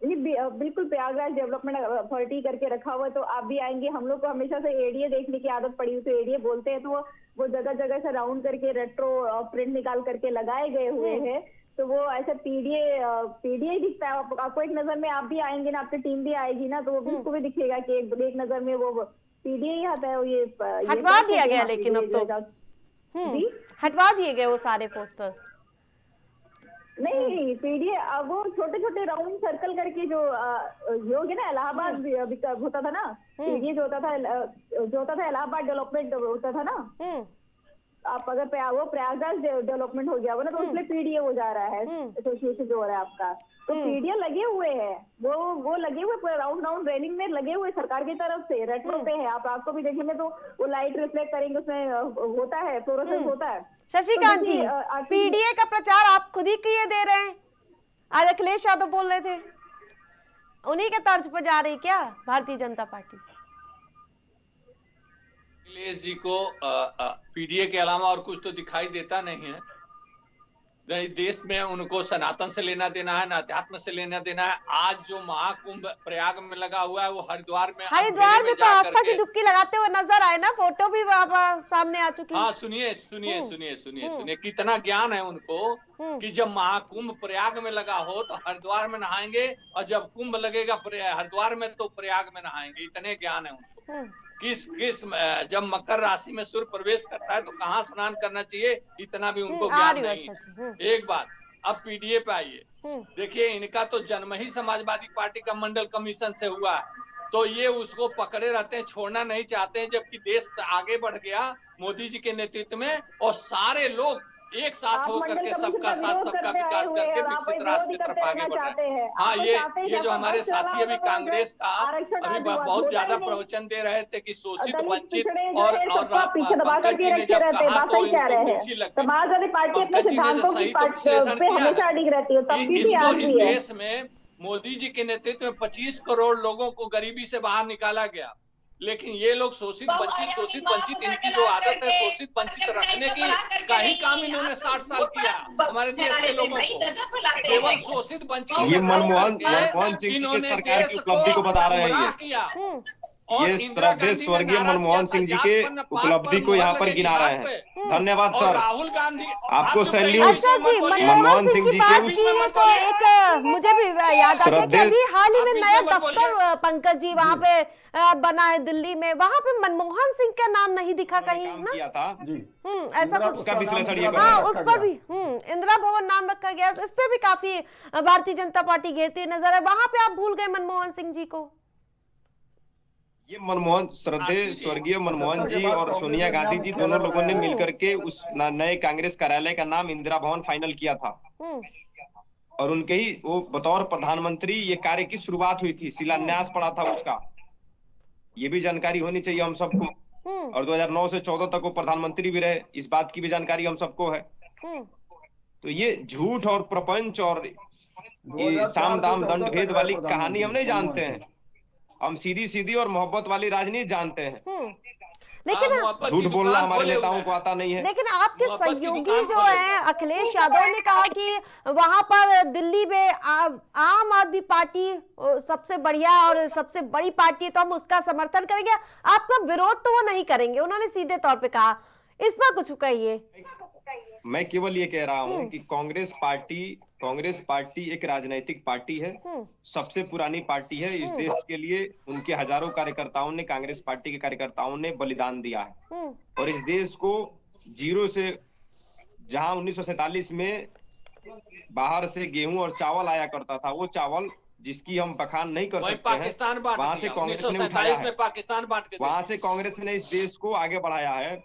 Speaker 12: बिल्कुल प्रयागराज डेवलपमेंट अथॉरिटी करके रखा हुआ, तो आप भी आएंगे। हम लोग को हमेशा से एडीए देखने की आदत पड़ी, उसे एडीए बोलते हैं, तो वो जगह जगह से राउंड करके रेट्रो प्रिंट निकाल करके लगाए गए हुए हैं। तो वो ऐसा पीडीए दिखता है आपको एक नजर में। आप भी आएंगे ना, आपकी टीम भी आएगी ना, तो वो भी उसको भी दिखेगा कि एक नजर में वो पीडीए ही आता है। ये
Speaker 1: हटवा दिया गया, लेकिन अब तो हटवा दिए गए वो सारे पोस्टर्स।
Speaker 12: नहीं, पीडीए वो छोटे छोटे राउंड सर्कल करके जो योग है ना, इलाहाबाद होता था ना, पीडीए जो होता था इलाहाबाद डेवलपमेंट होता था ना। आप अगर वो प्रयागराज डेवलपमेंट हो गया वो ना, तो उसमें पीडीए हो जा रहा है, एसोसिएशन जो हो रहा है आपका। तो पीडीए लगे हुए हैं, वो लगे हुए राउंड रेलिंग में लगे हुए सरकार की तरफ से, रेट्रो पे है। आप आपको भी देखेंगे तो वो लाइट रिफ्लेक्ट करेंगे, उसमें होता है फ्लोरोसेंस होता है।
Speaker 1: शशिकांत जी, पीडीए का प्रचार आप खुद ही किए दे रहे हैं, आज अखिलेश यादव बोल रहे थे, उन्हीं के तर्ज पर जा रही क्या भारतीय जनता पार्टी?
Speaker 8: अखिलेश जी को पीडीए के अलावा और कुछ तो दिखाई देता नहीं है। देश में उनको सनातन से लेना देना है, ना अध्यात्म से लेना देना है। आज जो महाकुंभ प्रयाग में लगा हुआ है, वो हरिद्वार में
Speaker 1: तो आस्था की डुबकी लगाते हुए नजर आए ना, फोटो भी सामने आ चुकी है।
Speaker 8: हाँ, सुनिए कितना ज्ञान है उनको कि जब महाकुंभ प्रयाग में लगा हो तो हरिद्वार में नहाएंगे, और जब कुंभ लगेगा हरिद्वार में तो प्रयाग में नहाएंगे। इतने ज्ञान है उनको। किस जब मकर राशि में सूर्य प्रवेश करता है तो कहाँ स्नान करना चाहिए, इतना भी उनको ज्ञान नहीं है। एक बात, अब पीडीए पे आइए। देखिए, इनका तो जन्म ही समाजवादी पार्टी का मंडल कमीशन से हुआ है, तो ये उसको पकड़े रहते हैं, छोड़ना नहीं चाहते हैं। जबकि देश आगे बढ़ गया मोदी जी के नेतृत्व में, और सारे लोग एक साथ होकर के सबका साथ सबका विकास करके विकसित राष्ट्र की तरफ आगे बढ़ रहे हैं। हाँ, ये जो हमारे साथी अभी कांग्रेस का अभी बहुत ज्यादा प्रवचन दे रहे थे कि शोषित वंचित और पंकज जी ने जब कहा तो इनको कुर्सी लग गई। पंकज जी ने सही तो विश्लेषण किया है। इस देश में मोदी जी के नेतृत्व में 25 करोड़ लोगों को गरीबी से बाहर निकाला गया, लेकिन ये लोग शोषित वंचित इनकी जो आदत है शोषित वंचित रखने की, का ही काम इन्होंने 60 साल किया हमारे देश के लोगों को। केवल शोषित वंचित
Speaker 9: ये मनमोहन सिंह की सरकार की उपलब्धि को बता रहे हैं।
Speaker 8: और
Speaker 9: ये
Speaker 8: इंदिरा
Speaker 9: श्रद्धेय
Speaker 8: गांधी ने
Speaker 9: स्वर्गीय
Speaker 8: नारा
Speaker 9: मनमोहन
Speaker 8: दिया था,
Speaker 9: सिंह जी
Speaker 8: जात
Speaker 9: के
Speaker 8: पर न पात
Speaker 9: उपलब्धि को
Speaker 8: मोहर
Speaker 9: यहाँ पर
Speaker 8: लगेगी
Speaker 9: गिना रहे
Speaker 8: हाथ
Speaker 9: हैं।
Speaker 8: पे।
Speaker 9: धन्यवाद
Speaker 8: और
Speaker 9: सर।
Speaker 8: राहुल गांधी
Speaker 9: आपको
Speaker 8: आप चुप रहिए,
Speaker 9: सैल्यूट।
Speaker 8: बीच में
Speaker 1: अच्छा
Speaker 8: मत
Speaker 1: जी,
Speaker 8: बोलिए।
Speaker 1: मनमोहन सिंह की बात
Speaker 9: उस
Speaker 1: की है तो एक मुझे भी याद आ गया कि
Speaker 9: श्रद्धेय
Speaker 1: अभी हाल ही
Speaker 8: आप
Speaker 1: में
Speaker 8: बीच
Speaker 1: नया
Speaker 8: में मत बोलिए।
Speaker 1: दफ्तर पंकज जी वहां पे बना है दिल्ली में, वहां पे मनमोहन सिंह का नाम नहीं दिखा कहीं
Speaker 9: काम
Speaker 1: ना।
Speaker 9: किया था
Speaker 10: जी
Speaker 1: ऐसा कुछ
Speaker 9: उसका विश्लेषण ये
Speaker 10: इंदिरा
Speaker 9: कर
Speaker 1: हाँ,
Speaker 9: रहे हैं।
Speaker 1: उस पर भी इंदिरा भवन नाम रखा गया, इस पे भी काफी भारतीय जनता पार्टी घेरती हुई नजर है, वहां पे आप भूल गए मनमोहन सिंह जी को।
Speaker 9: ये मनमोहन श्रद्धेय स्वर्गीय मनमोहन
Speaker 10: 75 के
Speaker 9: जी
Speaker 10: बाद
Speaker 9: और
Speaker 10: कांग्रेस
Speaker 9: सोनिया
Speaker 10: ने नया
Speaker 9: गांधी जी
Speaker 10: मुख्यालय
Speaker 9: दोनों लोगों ने
Speaker 10: बनाया।
Speaker 9: मिलकर के उस नए कांग्रेस कार्यालय का नाम इंदिरा भवन फाइनल किया था और उनके ही वो बतौर प्रधानमंत्री ये कार्य की शुरुआत हुई थी, शिलान्यास पड़ा था उसका। ये भी जानकारी होनी चाहिए हम सबको। और 2009 से 14 तक वो प्रधानमंत्री भी रहे, इस बात की भी जानकारी हम सबको है। तो ये झूठ और प्रपंच और ये साम दाम दंड भेद वाली कहानी हम नहीं जानते हैं। हम सीधी सीधी और मोहब्बत वाली राजनीति जानते हैं।
Speaker 1: लेकिन
Speaker 9: झूठ बोलना हमारे नेताओं को आता नहीं है।
Speaker 1: लेकिन आपके
Speaker 8: मोहब्बत की
Speaker 1: सहयोगी
Speaker 8: दुकान
Speaker 1: जो
Speaker 8: खोले
Speaker 1: है अखिलेश यादव ने कहा कि वहां पर दिल्ली में आम आदमी पार्टी सबसे बढ़िया और सबसे बड़ी पार्टी है, तो हम उसका समर्थन करेंगे, आपका विरोध तो वो नहीं करेंगे, उन्होंने सीधे तौर पे कहा। इस पर कुछ कहिए।
Speaker 9: मैं केवल ये कह रहा हूँ कि कांग्रेस पार्टी एक राजनीतिक पार्टी है, सबसे पुरानी पार्टी है इस देश के लिए। उनके हजारों कार्यकर्ताओं ने, कांग्रेस पार्टी के कार्यकर्ताओं ने बलिदान दिया है और इस देश को जीरो से, जहां 1947 में बाहर से गेहूं और चावल आया करता था, वो चावल जिसकी हम बखान नहीं कर सकते
Speaker 8: पाकिस्तान
Speaker 9: हैं, वहां से कांग्रेस ने उठाया है।
Speaker 8: पाकिस्तान बांट के
Speaker 9: वहां से कांग्रेस ने इस देश को आगे बढ़ाया है।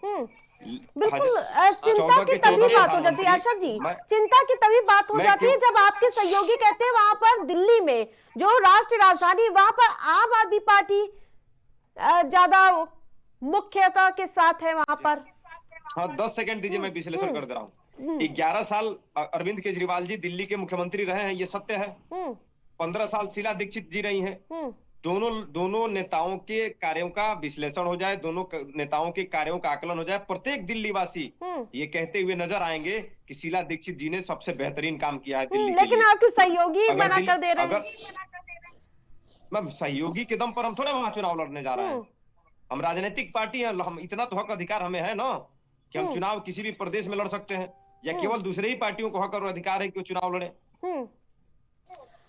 Speaker 1: बिल्कुल चिंता की तभी बात हो जाती है अशोक जी, चिंता की तभी बात हो जाती है जब आपके सहयोगी कहते हैं वहां पर दिल्ली में जो राष्ट्रीय राजधानी, वहां पर आम आदमी पार्टी ज्यादा मुख्यता के साथ है वहां पर।
Speaker 9: हाँ 10 सेकंड दीजिए, मैं विश्लेषण कर दे रहा हूँ। 11 साल अरविंद केजरीवाल जी दिल्ली के मुख्यमंत्री रहे हैं, ये सत्य है। 15 साल शीला दीक्षित जी रही हैं। दोनों नेताओं के कार्यों का विश्लेषण हो जाए, दोनों नेताओं के कार्यों का आकलन हो जाए, प्रत्येक दिल्ली वासी ये कहते हुए नजर आएंगे कि शीला दीक्षित जी ने सबसे बेहतरीन काम किया है दिल्ली के
Speaker 1: लेकिन
Speaker 9: लिए।
Speaker 1: आपके सहयोगी मना कर दे रहे हैं।
Speaker 9: मैम सहयोगी के दम पर हम थोड़ा वहां चुनाव लड़ने जा रहे हैं। हम राजनीतिक पार्टी हैं, हम इतना तो हक अधिकार हमें है ना कि हम चुनाव किसी भी प्रदेश में लड़ सकते हैं, या केवल दूसरे ही पार्टियों को हक और अधिकार है कि वो चुनाव लड़े।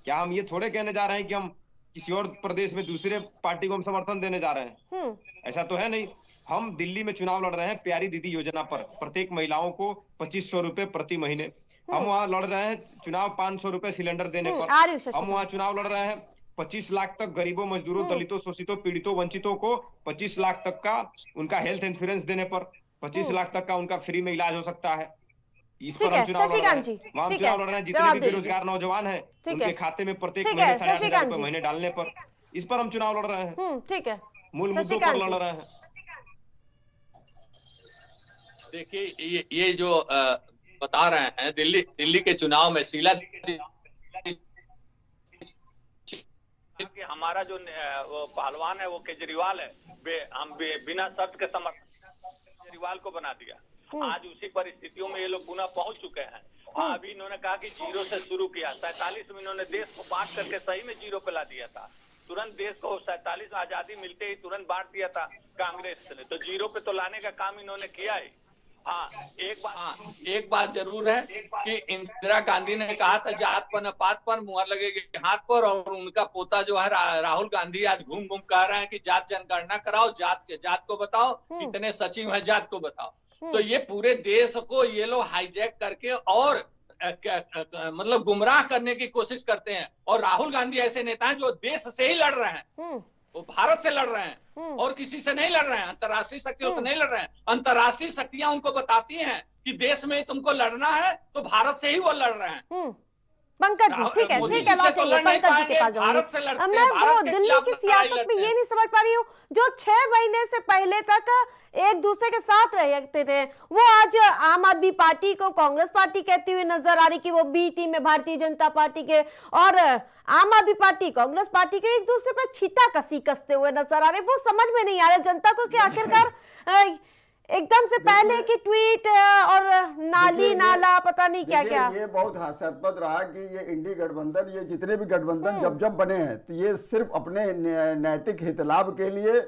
Speaker 9: क्या हम ये थोड़े कहने जा रहे हैं कि हम किसी और प्रदेश में दूसरे पार्टी को हम समर्थन देने जा रहे हैं? ऐसा तो है नहीं। हम दिल्ली में चुनाव लड़ रहे हैं प्यारी दीदी योजना पर, प्रत्येक महिलाओं को 2500 रुपए प्रति महीने। हम वहाँ लड़ रहे हैं चुनाव 500 रुपए सिलेंडर देने पर। हम वहाँ चुनाव लड़ रहे हैं 25 लाख तक गरीबों, मजदूरों, दलितों, शोषितों, पीड़ितों, वंचितों को 25 लाख तक का उनका हेल्थ इंश्योरेंस देने पर, 25 लाख तक का उनका फ्री में इलाज हो सकता है। इस पर हम चुनाव लड़ रहे हैं। वहाँ हम चुनाव लड़ रहे हैं जितने भी बेरोजगार नौजवान हैं उनके खाते में प्रत्येक महीने 8,500 रुपए महीने डालने पर। इस पर हम चुनाव लड़ रहे हैं।
Speaker 1: ठीक है,
Speaker 9: मूल मुद्दों पर लड़ रहे हैं।
Speaker 8: देखिए ये जो बता रहे हैं दिल्ली के चुनाव में शीला
Speaker 13: कि हमारा जो वो पहलवान है वो केजरीवाल है, हम बिना शर्त के समर्थन केजरीवाल को बना दिया। आज उसी परिस्थितियों में ये लोग पुनः पहुंच चुके हैं। अभी इन्होंने कहा कि जीरो से शुरू किया, 47 में इन्होंने देश को बांट करके सही में जीरो पे ला दिया था। तुरंत देश को 47 में आजादी मिलते ही तुरंत बांट दिया था कांग्रेस ने, तो जीरो पे तो लाने का काम इन्होंने किया है। हाँ
Speaker 8: एक बात जरूर है कि इंदिरा गांधी ने कहा था जात पर न पात पर मुहर लगेगी हाथ पर, और उनका पोता जो है राहुल गांधी आज घूम घूम कह रहे हैं कि जात जनगणना कराओ, जात को बताओ, कितने सचिव है जात को बताओ। तो ये पूरे देश को ये लोग हाईजैक करके और मतलब गुमराह करने की कोशिश करते हैं। और राहुल गांधी ऐसे नेता हैं जो देश से ही लड़ रहे हैं, वो भारत से लड़ रहे हैं और किसी से नहीं लड़ रहे हैं, अंतर्राष्ट्रीय शक्तियों से नहीं लड़ रहे हैं। अंतर्राष्ट्रीय शक्तियां उनको बताती हैं कि देश में तुमको लड़ना है तो भारत से ही वो लड़ रहे हैं।
Speaker 1: पंकज जी ठीक है लौटेंगे पंकज जी के पास जाऊंगी। मैं वो दिल्ली की सियासत में ये नहीं समझ पा रही हूँ, जो 6 महीने से पहले तक एक दूसरे के साथ रहते थे वो आज आम आदमी पार्टी को कांग्रेस पार्टी कहती हुई नजर आ रही कि वो बी टीम है भारतीय जनता पार्टी के, और आम आदमी पार्टी कांग्रेस पार्टी के एक दूसरे पर छीटा कसी कसते हुए नजर आ रहे। वो समझ में नहीं आ रहा जनता को कि आखिरकार एकदम से पहले की ट्वीट और नाली
Speaker 10: देखिए,
Speaker 1: नाला पता नहीं क्या
Speaker 10: देखिए,
Speaker 1: क्या।
Speaker 10: ये बहुत हास्यास्पद रहा कि ये इंडी गठबंधन, ये जितने भी गठबंधन जब बने हैं तो ये सिर्फ अपने नैतिक हितलाभ के लिए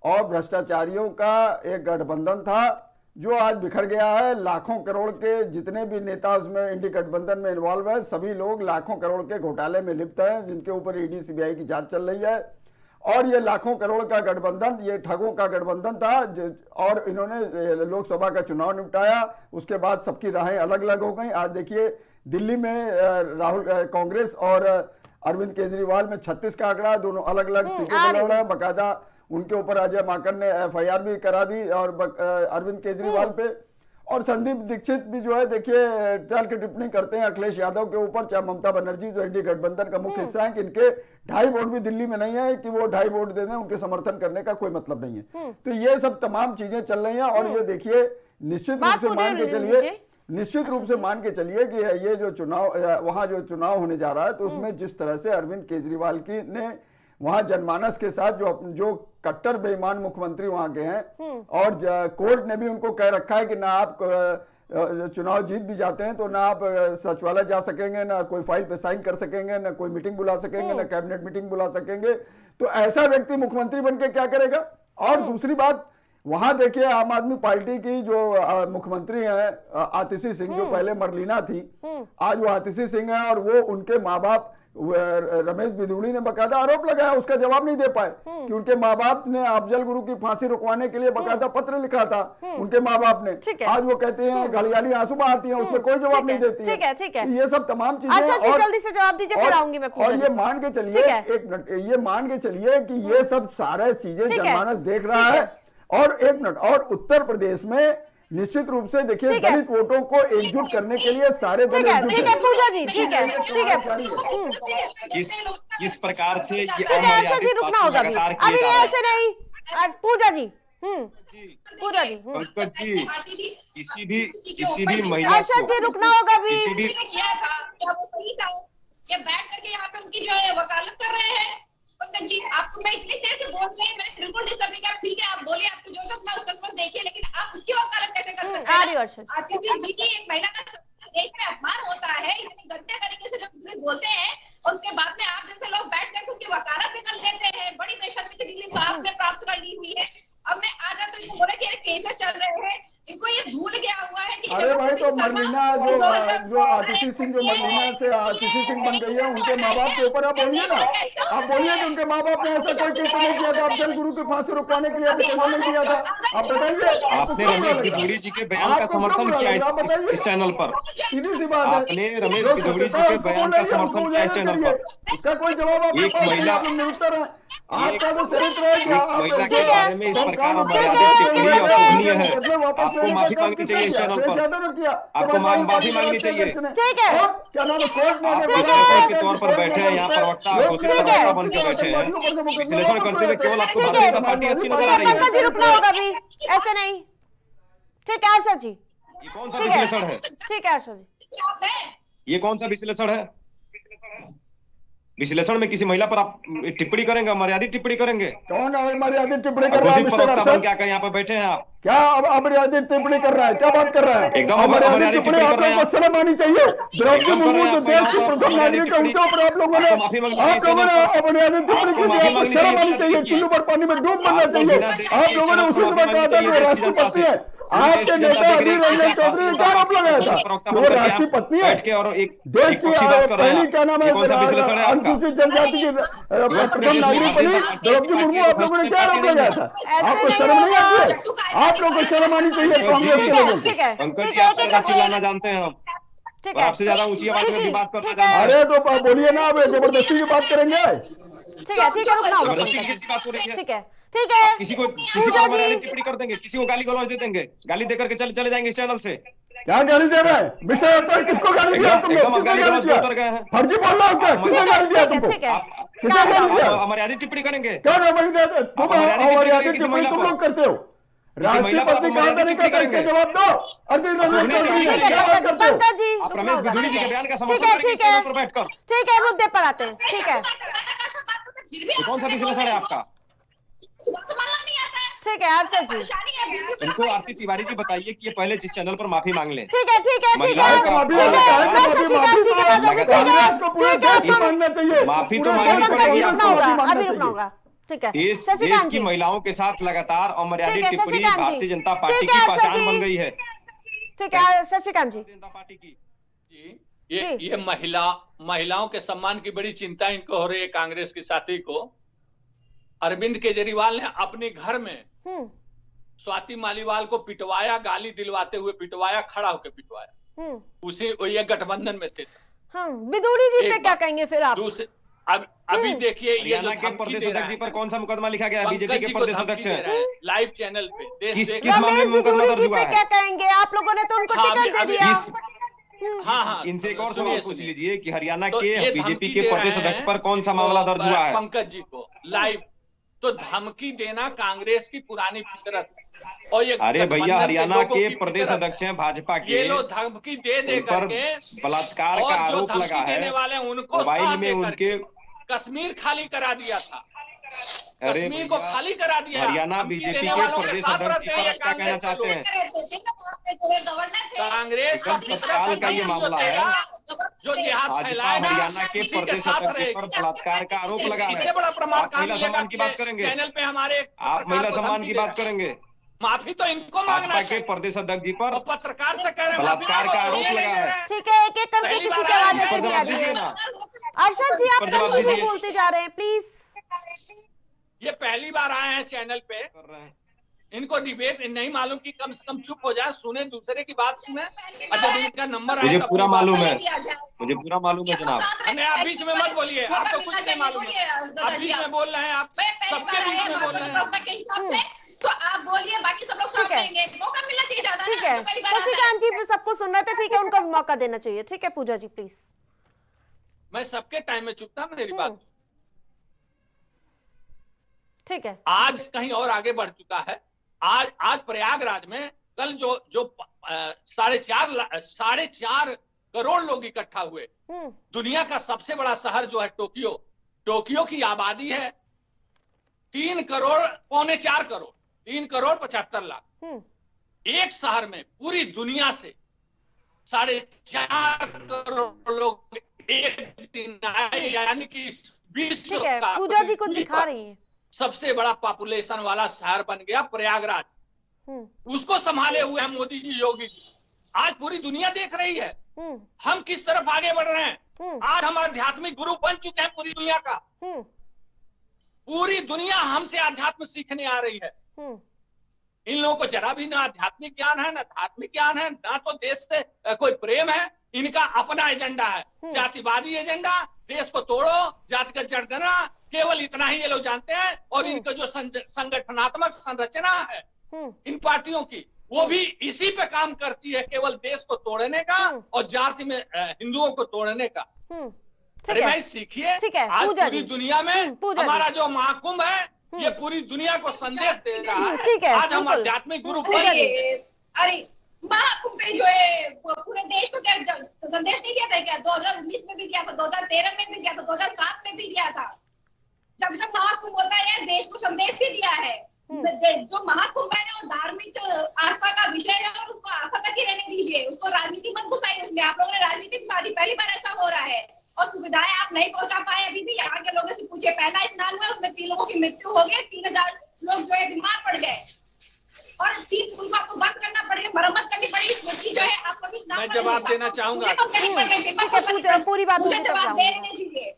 Speaker 10: और भ्रष्टाचारियों का एक गठबंधन था जो आज बिखर गया है। लाखों करोड़ के जितने भी नेता उसमें इंडी गठबंधन में इन्वॉल्व है, सभी लोग लाखों करोड़ के घोटाले में लिप्त हैं, जिनके ऊपर ईडी सीबीआई की जांच चल रही है। और ये लाखों करोड़ का गठबंधन, ये ठगों का गठबंधन था और इन्होंने लोकसभा का चुनाव निपटाया। उसके बाद सबकी राहें अलग अलग हो गई। आज देखिए दिल्ली में राहुल कांग्रेस और अरविंद केजरीवाल में 36 का आंकड़ा, दोनों अलग अलग सीटों पर लड़ रहे हैं। बाकायदा उनके ऊपर अजय माकन ने एफआईआर भी करा दी और अरविंद केजरीवाल पे। और संदीप दीक्षित भी जो है देखिए टाल की टिप्पणी करते हैं अखिलेश यादव के ऊपर, चाहे ममता बनर्जी जो इंडी गठबंधन का मुख्य हिस्सा है, कि इनके 2.5 वोट भी दिल्ली में नहीं है कि वो 2.5 वोट दे दें, उनके समर्थन करने का कोई मतलब नहीं है। तो ये सब तमाम चीजें चल रही हैं और ये देखिए निश्चित रूप से मान के चलिए कि ये जो चुनाव वहां जो चुनाव होने जा रहा है तो उसमें जिस तरह से अरविंद केजरीवाल की ने वहां जनमानस के साथ जो कट्टर बेईमान मुख्यमंत्री वहां के हैं और कोर्ट ने भी उनको कह रखा है कि ना आप चुनाव जीत भी जाते हैं तो ना आप सचिवालय जा सकेंगे, ना कोई फाइल पे साइन कर सकेंगे, ना कोई मीटिंग बुला सकेंगे, ना कैबिनेट मीटिंग बुला सकेंगे। तो ऐसा व्यक्ति मुख्यमंत्री बनके क्या करेगा। और दूसरी बात, वहां देखिए आम आदमी पार्टी की जो मुख्यमंत्री है आतिशी सिंह, जो पहले मरलीना थी, आज वो आतिशी सिंह है और वो उनके माँ बाप रमेश बिधूड़ी ने बकायदा आरोप लगाया, उसका जवाब नहीं दे पाए कि उनके माँ बाप ने अफजल गुरु की फांसी रुकवाने के लिए बकायदा पत्र लिखा था उनके माँ बाप ने। आज वो कहते हैं घड़ियाली आंसू बहाती हैं, उसमें कोई जवाब नहीं देती है।
Speaker 1: ठीक है।
Speaker 6: ये सब तमाम चीजें
Speaker 1: जल्दी से जवाब दीजिए, फिर आऊंगी मैं।
Speaker 6: और ये मान के चलिए, एक मिनट, ये मान के चलिए कि ये सब सारे चीजें जनमानस देख रहा है। और एक मिनट, और उत्तर प्रदेश में निश्चित रूप से देखिए दलित वोटों को एकजुट करने के लिए सारे दल
Speaker 1: ठीक है पूजा जी, ठीक है।
Speaker 9: किस प्रकार से ये
Speaker 1: ऐसे रुकना होगा अभी ऐसे नहीं। पूजा जी पूजा जी
Speaker 9: पंकज जी किसी भी महिला
Speaker 1: अर्षद जी रुकना होगा अभी।
Speaker 14: ये बैठ करके यहाँ पे उनकी जो है वकालत कर रहे हैं। पंकज जी आपको मैं इतनी देर से बोल रही हूँ, मैंने बिल्कुल डिस्टर्ब नहीं किया। ठीक है आप बोलिए, आपको जो चश्मा उस चश्मा देखिए, लेकिन आप उसकी वकालत कैसे कर सकते हैं। किसी जी की एक महिला का देश में अपमान होता है, इतनी गंदे तरीके से जब बोलते हैं और उसके बाद में आप जैसे लोग बैठ कर उनकी वकालत भी कर लेते हैं। बड़ी बेशर्मी की डिग्री आपने प्राप्त कर ली हुई है। अब मैं आ जाता हूँ, बोला कि केसेस चल रहे हैं, इनको ये भूल गया हुआ है कि
Speaker 6: अरे भाई तो मरलीना जो आतिशी सिंह, जो मरलीना से आतिशी सिंह बन गई है, उनके माँ बाप के ऊपर आप बोलिए ना। आप बोलिए कि उनके माँ बाप ने ऐसा कोई कृत्य नहीं किया था, अफजल गुरु की फांसी रुकवाने के लिए एप्लीकेशन नहीं किया था। आप बताइए,
Speaker 9: आपने रमेश बिधूड़ी जी के बयान का समर्थन किया इस चैनल पर।
Speaker 6: सीधी सी बात है,
Speaker 9: आपने रमेश बिधूड़ी जी के बयान का समर्थन किया इस चैनल पर।
Speaker 6: इसका कोई जवाब आपके पास नहीं, आप निरुत्तर है। आपका जो चरित्र है कि
Speaker 9: महिला के बारे में इस प्रकार आपको माफी मांगनी चाहिए इस चैनल पर, आपको माफी मांगनी चाहिए।
Speaker 1: ठीक है,
Speaker 6: क्या नाम है, कोर्ट में
Speaker 9: के तौर पर बैठे हैं यहाँ प्रवक्ता बन के बैठे हैं, विश्लेषण करते हुए केवल आपको भारतीय जनता पार्टी अच्छी नजर आ रही है।
Speaker 1: रुकना होगा अभी, ऐसे नहीं। ठीक है आशा जी,
Speaker 9: ये कौन सा विश्लेषण है?
Speaker 1: ठीक है आशा जी,
Speaker 9: ये कौन सा विश्लेषण है? विश्लेषण में किसी महिला पर आप टिप्पणी करेंगे, मर्यादित टिप्पणी करेंगे?
Speaker 6: कौन मर्यादित टिप्पणी कर रहा है?
Speaker 9: क्या कर यहाँ पे बैठे हैं आप?
Speaker 6: क्या अमर्यादित टिप्पणी कर रहा है? क्या बात कर रहा है?
Speaker 9: एकदम
Speaker 6: अमर्यादित टिप्पणी आप लोगों को शर्म आनी चाहिए। द्रौपदी मुर्मू जो देश की प्रथम नागरिक है, उनके ऊपर आप लोगों ने अमर्यादित टिप्पणी की थी। आपको शर्म आनी चाहिए, चुल्लू पर पानी में डूब मरना चाहिए। आप लोगों ने उसी समय कहा था कि वो राष्ट्रीय पत्नी है। आपके नेता अधीर रंजन चौधरी ने क्या आरोप लगाया था कि वो राष्ट्रीय पत्नी है, देश की पहली क्या नाम है अनुसूचित जनजाति की प्रथम नागरिक बनी द्रौपदी मुर्मू। आप लोगों ने क्या आरोप लगाया था? आपको शर्म नहीं आती है? आप लोगों को शर्म आनी चाहिए कांग्रेस के लोगों को।
Speaker 9: पंकज जी आप ज्यादा चिल्लाना जानते हैं हम, और आपसे ज्यादा ऊंची आवाज में बात करना जानते हैं।
Speaker 6: अरे तो बोलिए ना, आप जबरदस्ती की बात करेंगे?
Speaker 1: ठीक है रुकना होगा। ठीक है ठीक है,
Speaker 9: किसी को टिप्पणी कर देंगे, किसी को गाली गलौज दे देंगे, गाली देकर के चले जाएंगे इस चैनल से।
Speaker 6: क्या गाली दे रहे हैं मिस्टर अख्तर? किसको गाली दिया तुमने? किसने गाली दिया? फर्जी बोल रहा हूँ क्या? किसने गाली दिया तुमको? किसने गाली दिया?
Speaker 9: अमर्यादित टिप्पणी करेंगे?
Speaker 6: क्या अमर्यादित? तुम अमर्यादित टिप्पणी तुम लोग करते हो। राष्ट्रीय पत्नी कहा था नहीं कहता, इसका जवाब दो। अरविंद रमेश चौधरी क्या बात करते हो?
Speaker 1: पंकज जी
Speaker 9: आप रमेश बिधूड़ी जी के बयान का समर्थन करेंगे इस चैनल पर बैठकर?
Speaker 1: ठीक है, मुद्दे पर आते हैं। ठीक है,
Speaker 9: कौन सा विश्लेषण है आपका?
Speaker 1: ठीक है अर्षद जी,
Speaker 9: इनको आरती तिवारी जी बताइए कि ये पहले जिस चैनल पर माफी मांग लें।
Speaker 1: ठीक है ठीक है ठीक है,
Speaker 9: महिलाओं का
Speaker 1: माफी मांगना चाहिए,
Speaker 9: माफी तो मांगनी पड़ेगी आपको।
Speaker 1: अभी रुकना होगा। ठीक है
Speaker 9: देश
Speaker 1: शशिकांत
Speaker 9: की
Speaker 1: जी,
Speaker 9: महिलाओं के साथ लगातार अमर्यादित
Speaker 1: ठीक है,
Speaker 9: टिप्पणी
Speaker 1: शशिकांत जी।
Speaker 9: भारतीय जनता पार्टी
Speaker 1: ठीक
Speaker 9: की
Speaker 1: है,
Speaker 9: पहचान
Speaker 1: शशि।
Speaker 9: बन गई है।
Speaker 1: ठीक है शशिकांत जी,
Speaker 9: जनता पार्टी की
Speaker 8: ये महिलाओं के सम्मान की बड़ी चिंता इनको हो रही है कांग्रेस के साथी को। अरविंद केजरीवाल ने अपने घर में स्वाति मालीवाल को पिटवाया, गाली दिलवाते हुए पिटवाया, खड़ा होकर पिटवाया। उसी ये गठबंधन में थे।
Speaker 1: बिदुड़ी जी पे क्या कहेंगे फिर आप?
Speaker 8: अभी देखिए ये जो
Speaker 9: हरियाणा के प्रदेश अध्यक्ष जी पर कौन सा मुकदमा लिखा गया है? बीजेपी के प्रदेश अध्यक्ष हैं
Speaker 8: लाइव चैनल पे
Speaker 9: किस मामले में मुकदमा दर्ज हुआ है?
Speaker 1: क्या कहेंगे आप लोगों ने तो उनको टिकट दे दिया।
Speaker 8: हाँ
Speaker 9: इनसे एक और सवाल पूछ लीजिए कि हरियाणा के बीजेपी के प्रदेश अध्यक्ष पर कौन सा मामला दर्ज हुआ है?
Speaker 8: पंकज जी को लाइव। तो धमकी देना कांग्रेस की पुरानी फितरत है। और ये
Speaker 9: अरे भैया हरियाणा के प्रदेश अध्यक्ष हैं भाजपा के,
Speaker 8: ये लोग धमकी दे करके
Speaker 9: बलात्कार का आरोप लगा है,
Speaker 8: देने वाले उनको
Speaker 9: मोबाइल में उनके
Speaker 8: कश्मीर खाली करा दिया था, कश्मीर को खाली करा दिया।
Speaker 9: हरियाणा बीजेपी के प्रदेश अध्यक्ष जी पर क्या कहना चाहते हैं?
Speaker 8: कांग्रेस
Speaker 9: तत्काल का ये मामला है,
Speaker 8: जो जिहाद फैलाएगा
Speaker 9: हरियाणा के प्रदेश अध्यक्ष पर बलात्कार का आरोप लगा है।
Speaker 8: इससे बड़ा प्रमाण
Speaker 9: आप महिला सम्मान की बात करेंगे?
Speaker 8: चैनल पे हमारे
Speaker 9: आप महिला सम्मान की बात करेंगे?
Speaker 8: माफी तो इनको मांगना
Speaker 9: भाजपा के प्रदेश अध्यक्ष जी पर
Speaker 8: पत्रकार से कह रहे
Speaker 9: बलात्कार का आरोप लगा है।
Speaker 1: ठीक है एक एक करके किसी की आवाज ऐसे नहीं आ रही है। अर्षद जी आप कंटिन्यू बोलते जा रहे हैं प्लीज।
Speaker 8: ये पहली बार आए हैं चैनल पे, इनको डिबेट नहीं मालूम कि कम से कम चुप हो जाए, सुने दूसरे की बात सुने। अच्छा इनका नंबर
Speaker 9: मुझे
Speaker 8: आएगा
Speaker 9: पूरा मालूम है, मुझे पूरा मालूम है जनाब।
Speaker 8: आप बीच में मत बोलिए, आपको कुछ नहीं मालूम है, आप बीच में बोल रहे हैं, आप सबके बीच में बोल रहे हैं।
Speaker 14: तो आप बोलिए, बाकी सब लोग सुन लेंगे, मौका मिलना चाहिए ज्यादा।
Speaker 1: ठीक है शशिकांत जी सबको सुन रहे थे, ठीक है उनको मौका देना चाहिए। ठीक है पूजा जी प्लीज।
Speaker 8: मैं सबके टाइम में चुप था, मेरी बात
Speaker 1: ठीक है।
Speaker 8: आज कहीं और आगे बढ़ चुका है। आज प्रयागराज में कल जो 4.5 करोड़ लोग इकट्ठा हुए। दुनिया का सबसे बड़ा शहर जो है टोक्यो की आबादी है 3 करोड़ 75 लाख। एक शहर में पूरी दुनिया से 4.5 करोड़ लोग एक दिन आए, यानी कि विश्व का
Speaker 1: पूजा जी को दिखा रही है
Speaker 8: सबसे बड़ा पॉपुलेशन वाला शहर बन गया प्रयागराज। उसको संभाले हुए हैं मोदी जी, योगी जी। आज पूरी दुनिया देख रही है हम किस तरफ आगे बढ़ रहे हैं। आज हम आध्यात्मिक गुरु बन चुके हैं पूरी दुनिया का। पूरी दुनिया हमसे आध्यात्म सीखने आ रही है। इन लोगों को जरा भी ना आध्यात्मिक ज्ञान है, ना धार्मिक ज्ञान है, ना तो देश से कोई प्रेम है। इनका अपना एजेंडा है, जातिवादी एजेंडा, देश को तोड़ो, जातिगत जनगणना, केवल इतना ही ये लोग जानते हैं। और इनका जो संगठनात्मक संरचना है इन पार्टियों की, वो भी इसी पे काम करती है, केवल देश को तोड़ने का और जाति में हिंदुओं को तोड़ने का। अरे भाई सीखिए, आज पूरी दुनिया में हमारा जो महाकुंभ है ये पूरी दुनिया को संदेश दे रहा है। आज हम आध्यात्मिक गुरु
Speaker 14: अरे महाकुंभ पे जो है पूरे देश को क्या संदेश नहीं दिया था क्या? 2019 में भी दिया था, 2013 में भी दिया था, 2007 में भी दिया था। जब महाकुंभ होता है देश को संदेश ही दिया है। जो महाकुंभ है ना वो धार्मिक आस्था का विषय है और उसको आस्था तक ही रहने दीजिए, उसको राजनीति मत घुसाइए उसमें। आप लोगों ने राजनीति घुसा दी, पहली बार ऐसा हो रहा है। और सुविधाएं आप नहीं पहुंचा पाए अभी भी। यहाँ के लोगों से पूछे, पहला स्नान हुआ उसमें 3 लोगों की मृत्यु हो गई, 3000 लोग जो है बीमार पड़ गए और 3 पुल को आपको बंद करना पड़ेगा, मरम्मत करनी पड़ेगी। जो है आपको भी
Speaker 8: मैं जवाब देना चाहूंगा,
Speaker 1: पूरी बात
Speaker 14: मुझे जवाब दे लेने दीजिए।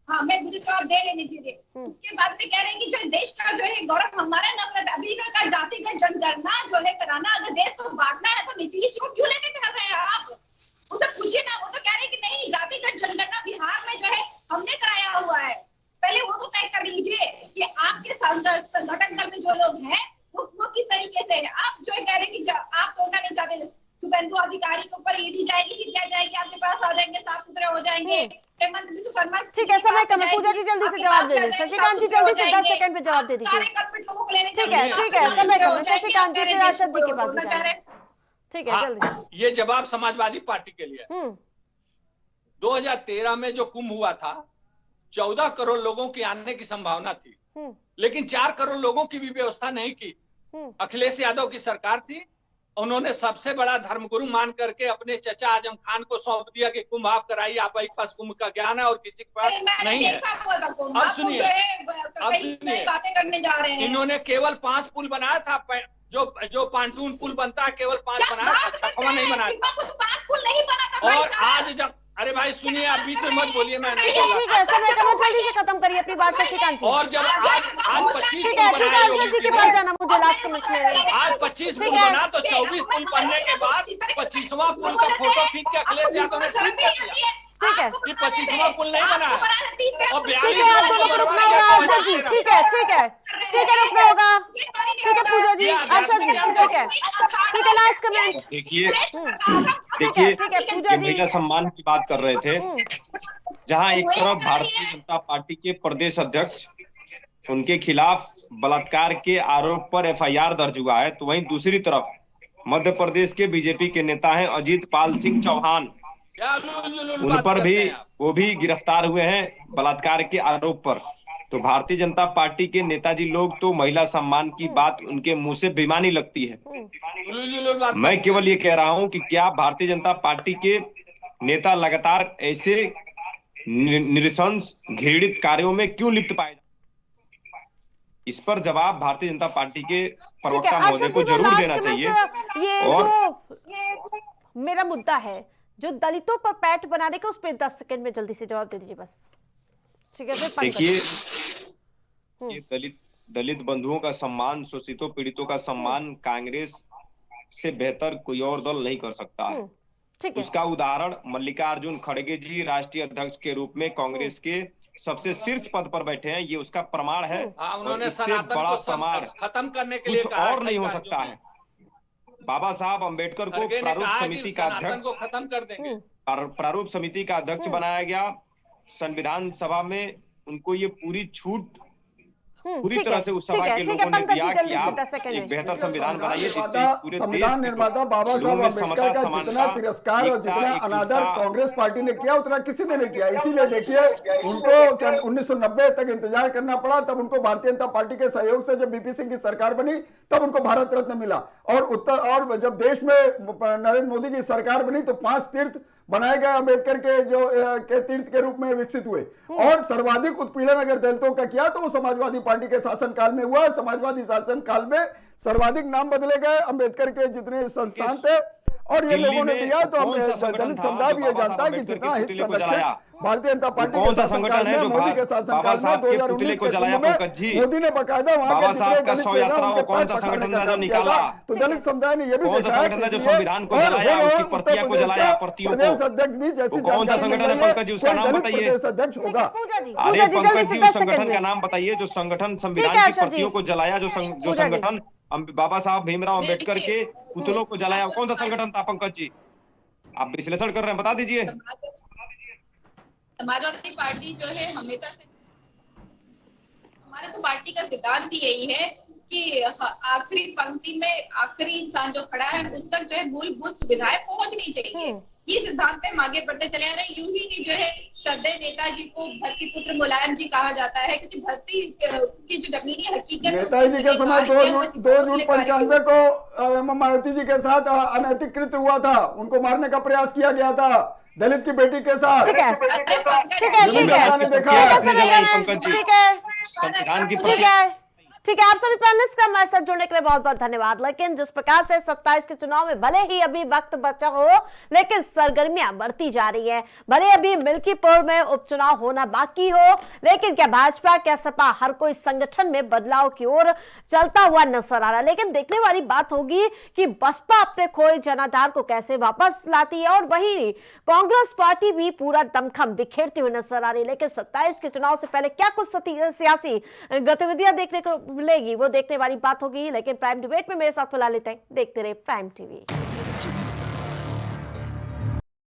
Speaker 14: हाँ मुझे जवाब दे लेने दीजिए। उसके बाद में कह रहे हैं कि जो देश का जो है गौरव हमारा नफरत अभी का जातिगत जनगणना जो है कराना, अगर देश को बांटना है तो नीतीश क्यों लेके चल रहे हैं आप? उसे पूछिए ना, वो तो कह रहे हैं कि नहीं जातिगत जनगणना बिहार में जो है हमने कराया हुआ है। पहले वो तो तय कर लीजिए कि आपके संगठन दल में जो लोग हैं वो किस तरीके से है। आप जो कह रहे हैं कि आप तोड़ना नहीं चाहते, शुभेंदु अधिकारी के ऊपर ईडी जाएगी, सीबीआई जाएगी, आपके पास आ जाएंगे, साफ सुथरे हो जाएंगे।
Speaker 1: ठीक है समय कम है, पूजा जी जल्दी से जवाब दे दीजिए। शशिकांत जी जल्दी से 10 सेकंड में जवाब दे दीजिए। ठीक है समय कम है। शशिकांत जी फिर अर्षद जी के पास। ठीक है जल्दी।
Speaker 8: ये जवाब समाजवादी पार्टी के लिए। 2013 में जो कुंभ हुआ था 14 करोड़ लोगों के आने की संभावना थी। लेकिन 4 करोड़ लोगों की भी व्यवस्था नहीं की। अखिलेश यादव की सरकार थी, उन्होंने सबसे बड़ा धर्मगुरु मान करके अपने चचा आजम खान को सौंप दिया कि कुंभ आप कराइए, आप ही पास कुंभ का ज्ञान है और किसी के पास नहीं है। अब सुनिए,
Speaker 14: बातें करने जा रहे हैं।
Speaker 8: इन्होंने केवल 5 पुल बनाया था, जो पांटून पुल बनता है केवल 5 बनाया था, 6वां नहीं बनाया।
Speaker 14: 5 पुल नहीं बना था।
Speaker 8: और आज जब, अरे भाई सुनिए, आप बीच में मत बोलिए, मैं नहीं बोला।
Speaker 1: ठीक है, समय कम, जल्दी से खत्म करिए अपनी बात शशिकांत जी।
Speaker 8: और जब आज 25
Speaker 1: ठीक है, अर्षद जी के पास जाना मुझे लास्ट कमेंट में।
Speaker 8: आज 25 पुल बना तो 24 पुल बनने के बाद 25वां पुल का फोटो खींच के अखिलेश यादव ने ट्वीट कर दिया।
Speaker 1: ठीक है,
Speaker 8: कि 25वां पुल नहीं बना है और 42
Speaker 1: ठीक है, आप दोनों को रुकना होगा अर्षद जी। ठीक है, ठीक है, ठीक है, रुकना होगा। ठीक है पूजा जी, अर्षद जी, ठीक है, ठीक है, लास्ट कमेंट।
Speaker 9: देखिए
Speaker 1: ठीक है पूजा
Speaker 9: ये
Speaker 1: जी,
Speaker 9: महिला सम्मान की बात कर रहे थे, जहां एक तरफ भारतीय जनता पार्टी के प्रदेश अध्यक्ष, उनके खिलाफ बलात्कार के आरोप पर एफआईआर दर्ज हुआ है, तो वहीं दूसरी तरफ मध्य प्रदेश के बीजेपी के नेता हैं अजीत पाल सिंह चौहान, उन पर भी, वो भी गिरफ्तार हुए हैं बलात्कार के आरोप पर। तो भारतीय जनता पार्टी के नेताजी लोग तो महिला सम्मान की बात उनके मुंह से बेईमानी लगती है। मैं केवल ये कह रहा हूं कि क्या भारतीय जनता पार्टी के नेता लगातार ऐसे नृशंस घृणित कार्यों में क्यों लिप्त पाए? इस पर जवाब भारतीय जनता पार्टी के प्रवक्ता महोदय को जरूर देना चाहिए।
Speaker 1: ये
Speaker 9: और
Speaker 1: जो मेरा मुद्दा है, जो दलितों पर पैठ बनाने का, उस पर 10 सेकंड में जल्दी से जवाब दे दीजिए बस। ठीक है,
Speaker 9: देखिए, ये दलित बंधुओं का सम्मान, शोषितों पीड़ितों का सम्मान कांग्रेस से बेहतर कोई और दल नहीं कर सकता है। उसका उदाहरण मल्लिकार्जुन खड़गे जी राष्ट्रीय अध्यक्ष के रूप में कांग्रेस के सबसे शीर्ष पद पर बैठे हैं, ये उसका प्रमाण है।
Speaker 8: उन्होंने
Speaker 9: इससे
Speaker 8: सनातन
Speaker 9: बड़ा
Speaker 8: को
Speaker 9: प्रमाण
Speaker 8: खत्म करने के लिए
Speaker 9: कुछ
Speaker 8: कहा
Speaker 9: और नहीं हो सकता है। बाबा साहब अम्बेडकर को प्रारूप समिति का अध्यक्ष,
Speaker 8: खत्म कर देंगे।
Speaker 9: प्रारूप समिति का अध्यक्ष बनाया गया। संविधान सभा में उनको ये पूरी छूट पूरी तरह से उस सभा के लोगों ने दिया कि आप एक बेहतर संविधान बनाइए जिससे पूरे
Speaker 10: संविधान निर्माता बाबा साहब अम्बेडकर का जितना तिरस्कार और जितना अनादर कांग्रेस पार्टी ने किया, उतना किसी ने नहीं किया। इसीलिए देखिए, उनको 1990 तक इंतजार करना पड़ा, तब उनको भारतीय जनता पार्टी के सहयोग से जब बीपी सिंह की सरकार बनी, तब उनको भारत रत्न मिला। और जब देश में नरेंद्र मोदी की सरकार बनी तो 5 तीर्थ बनाए गए अम्बेडकर के, जो के तीर्थ के रूप में विकसित हुए। और सर्वाधिक उत्पीड़न अगर दलितों का किया तो वो समाजवादी पार्टी के शासनकाल में हुआ। समाजवादी शासनकाल में सर्वाधिक नाम बदले गए अम्बेडकर के जितने संस्थान थे, और ये लोगों ने दिया। तो दलित समुदाय भी ये जानता है कि जितना हित संरक्षण भारतीय जनता पार्टी के शासनकाल में, मोदी के शासनकाल में 2019 के चुनाव में मोदी ने बकायदा वहां के जितने दलित तो दलित समुदाय ने ये भी देखा है
Speaker 9: जो संविधान को जलाया, उसकी प्रतियां को जलाया, प्रतियों
Speaker 10: प्रदेश अध्यक्ष भी जैसे
Speaker 9: कौन सा संगठन है पंकज जी, उसका नाम बताइए।
Speaker 10: अध्यक्ष होगा।
Speaker 9: अरे पंकज जी, उस संगठन का नाम बताइए जो संगठन संविधान की प्रतियों को जलाया, जो संगठन बाबा साहब भीमराव अम्बेडकर के पुतलों को जलाया, कौन सा संगठन था पंकज जी? आप विश्लेषण कर रहे हैं, बता दीजिए।
Speaker 14: समाजवादी पार्टी जो है हमेशा से, हमारे तो पार्टी का सिद्धांत ही यही है कि आखिरी पंक्ति में आखिरी इंसान जो खड़ा है उस तक जो है मूलभूत सुविधाएं पहुंचनी चाहिए। ये सिद्धांत पे हम आगे बढ़ते चले आ रहे हैं। यूं ही जो है श्रद्धेय नेताजी को धरती पुत्र मुलायम जी कहा जाता है, क्योंकि धरती की जो जमीनी हकीकत,
Speaker 10: नेताजी के समय 2 जून 95 को मायावती जी के साथ अनैतिक कृत्य हुआ था, उनको मारने का प्रयास किया गया था दलित की बेटी के साथ।
Speaker 1: ठीक है, ठीक है, आप सभी पैनलिस्ट का हमारे साथ जुड़ने के लिए बहुत बहुत धन्यवाद। लेकिन जिस प्रकार से 27 के चुनाव में भले ही अभी वक्त बचा हो, लेकिन सरगर्मियां बढ़ती जा रही है। भले अभी मिल्कीपुर में उपचुनाव होना बाकी हो, लेकिन क्या भाजपा, क्या सपा, हर कोई संगठन में बदलाव की ओर चलता हुआ नजर आ रहा है। लेकिन देखने वाली बात होगी कि बसपा अपने खोए जनाधार को कैसे वापस लाती है, और वही कांग्रेस पार्टी भी पूरा दमखम बिखेरती हुई नजर आ रही है। लेकिन 27 के चुनाव से पहले क्या कुछ सियासी गतिविधियां देखने को मिलेगी, वो देखने वाली बात होगी। लेकिन प्राइम डिबेट में मेरे साथ मिला लेते हैं, देखते रहे प्राइम टीवी।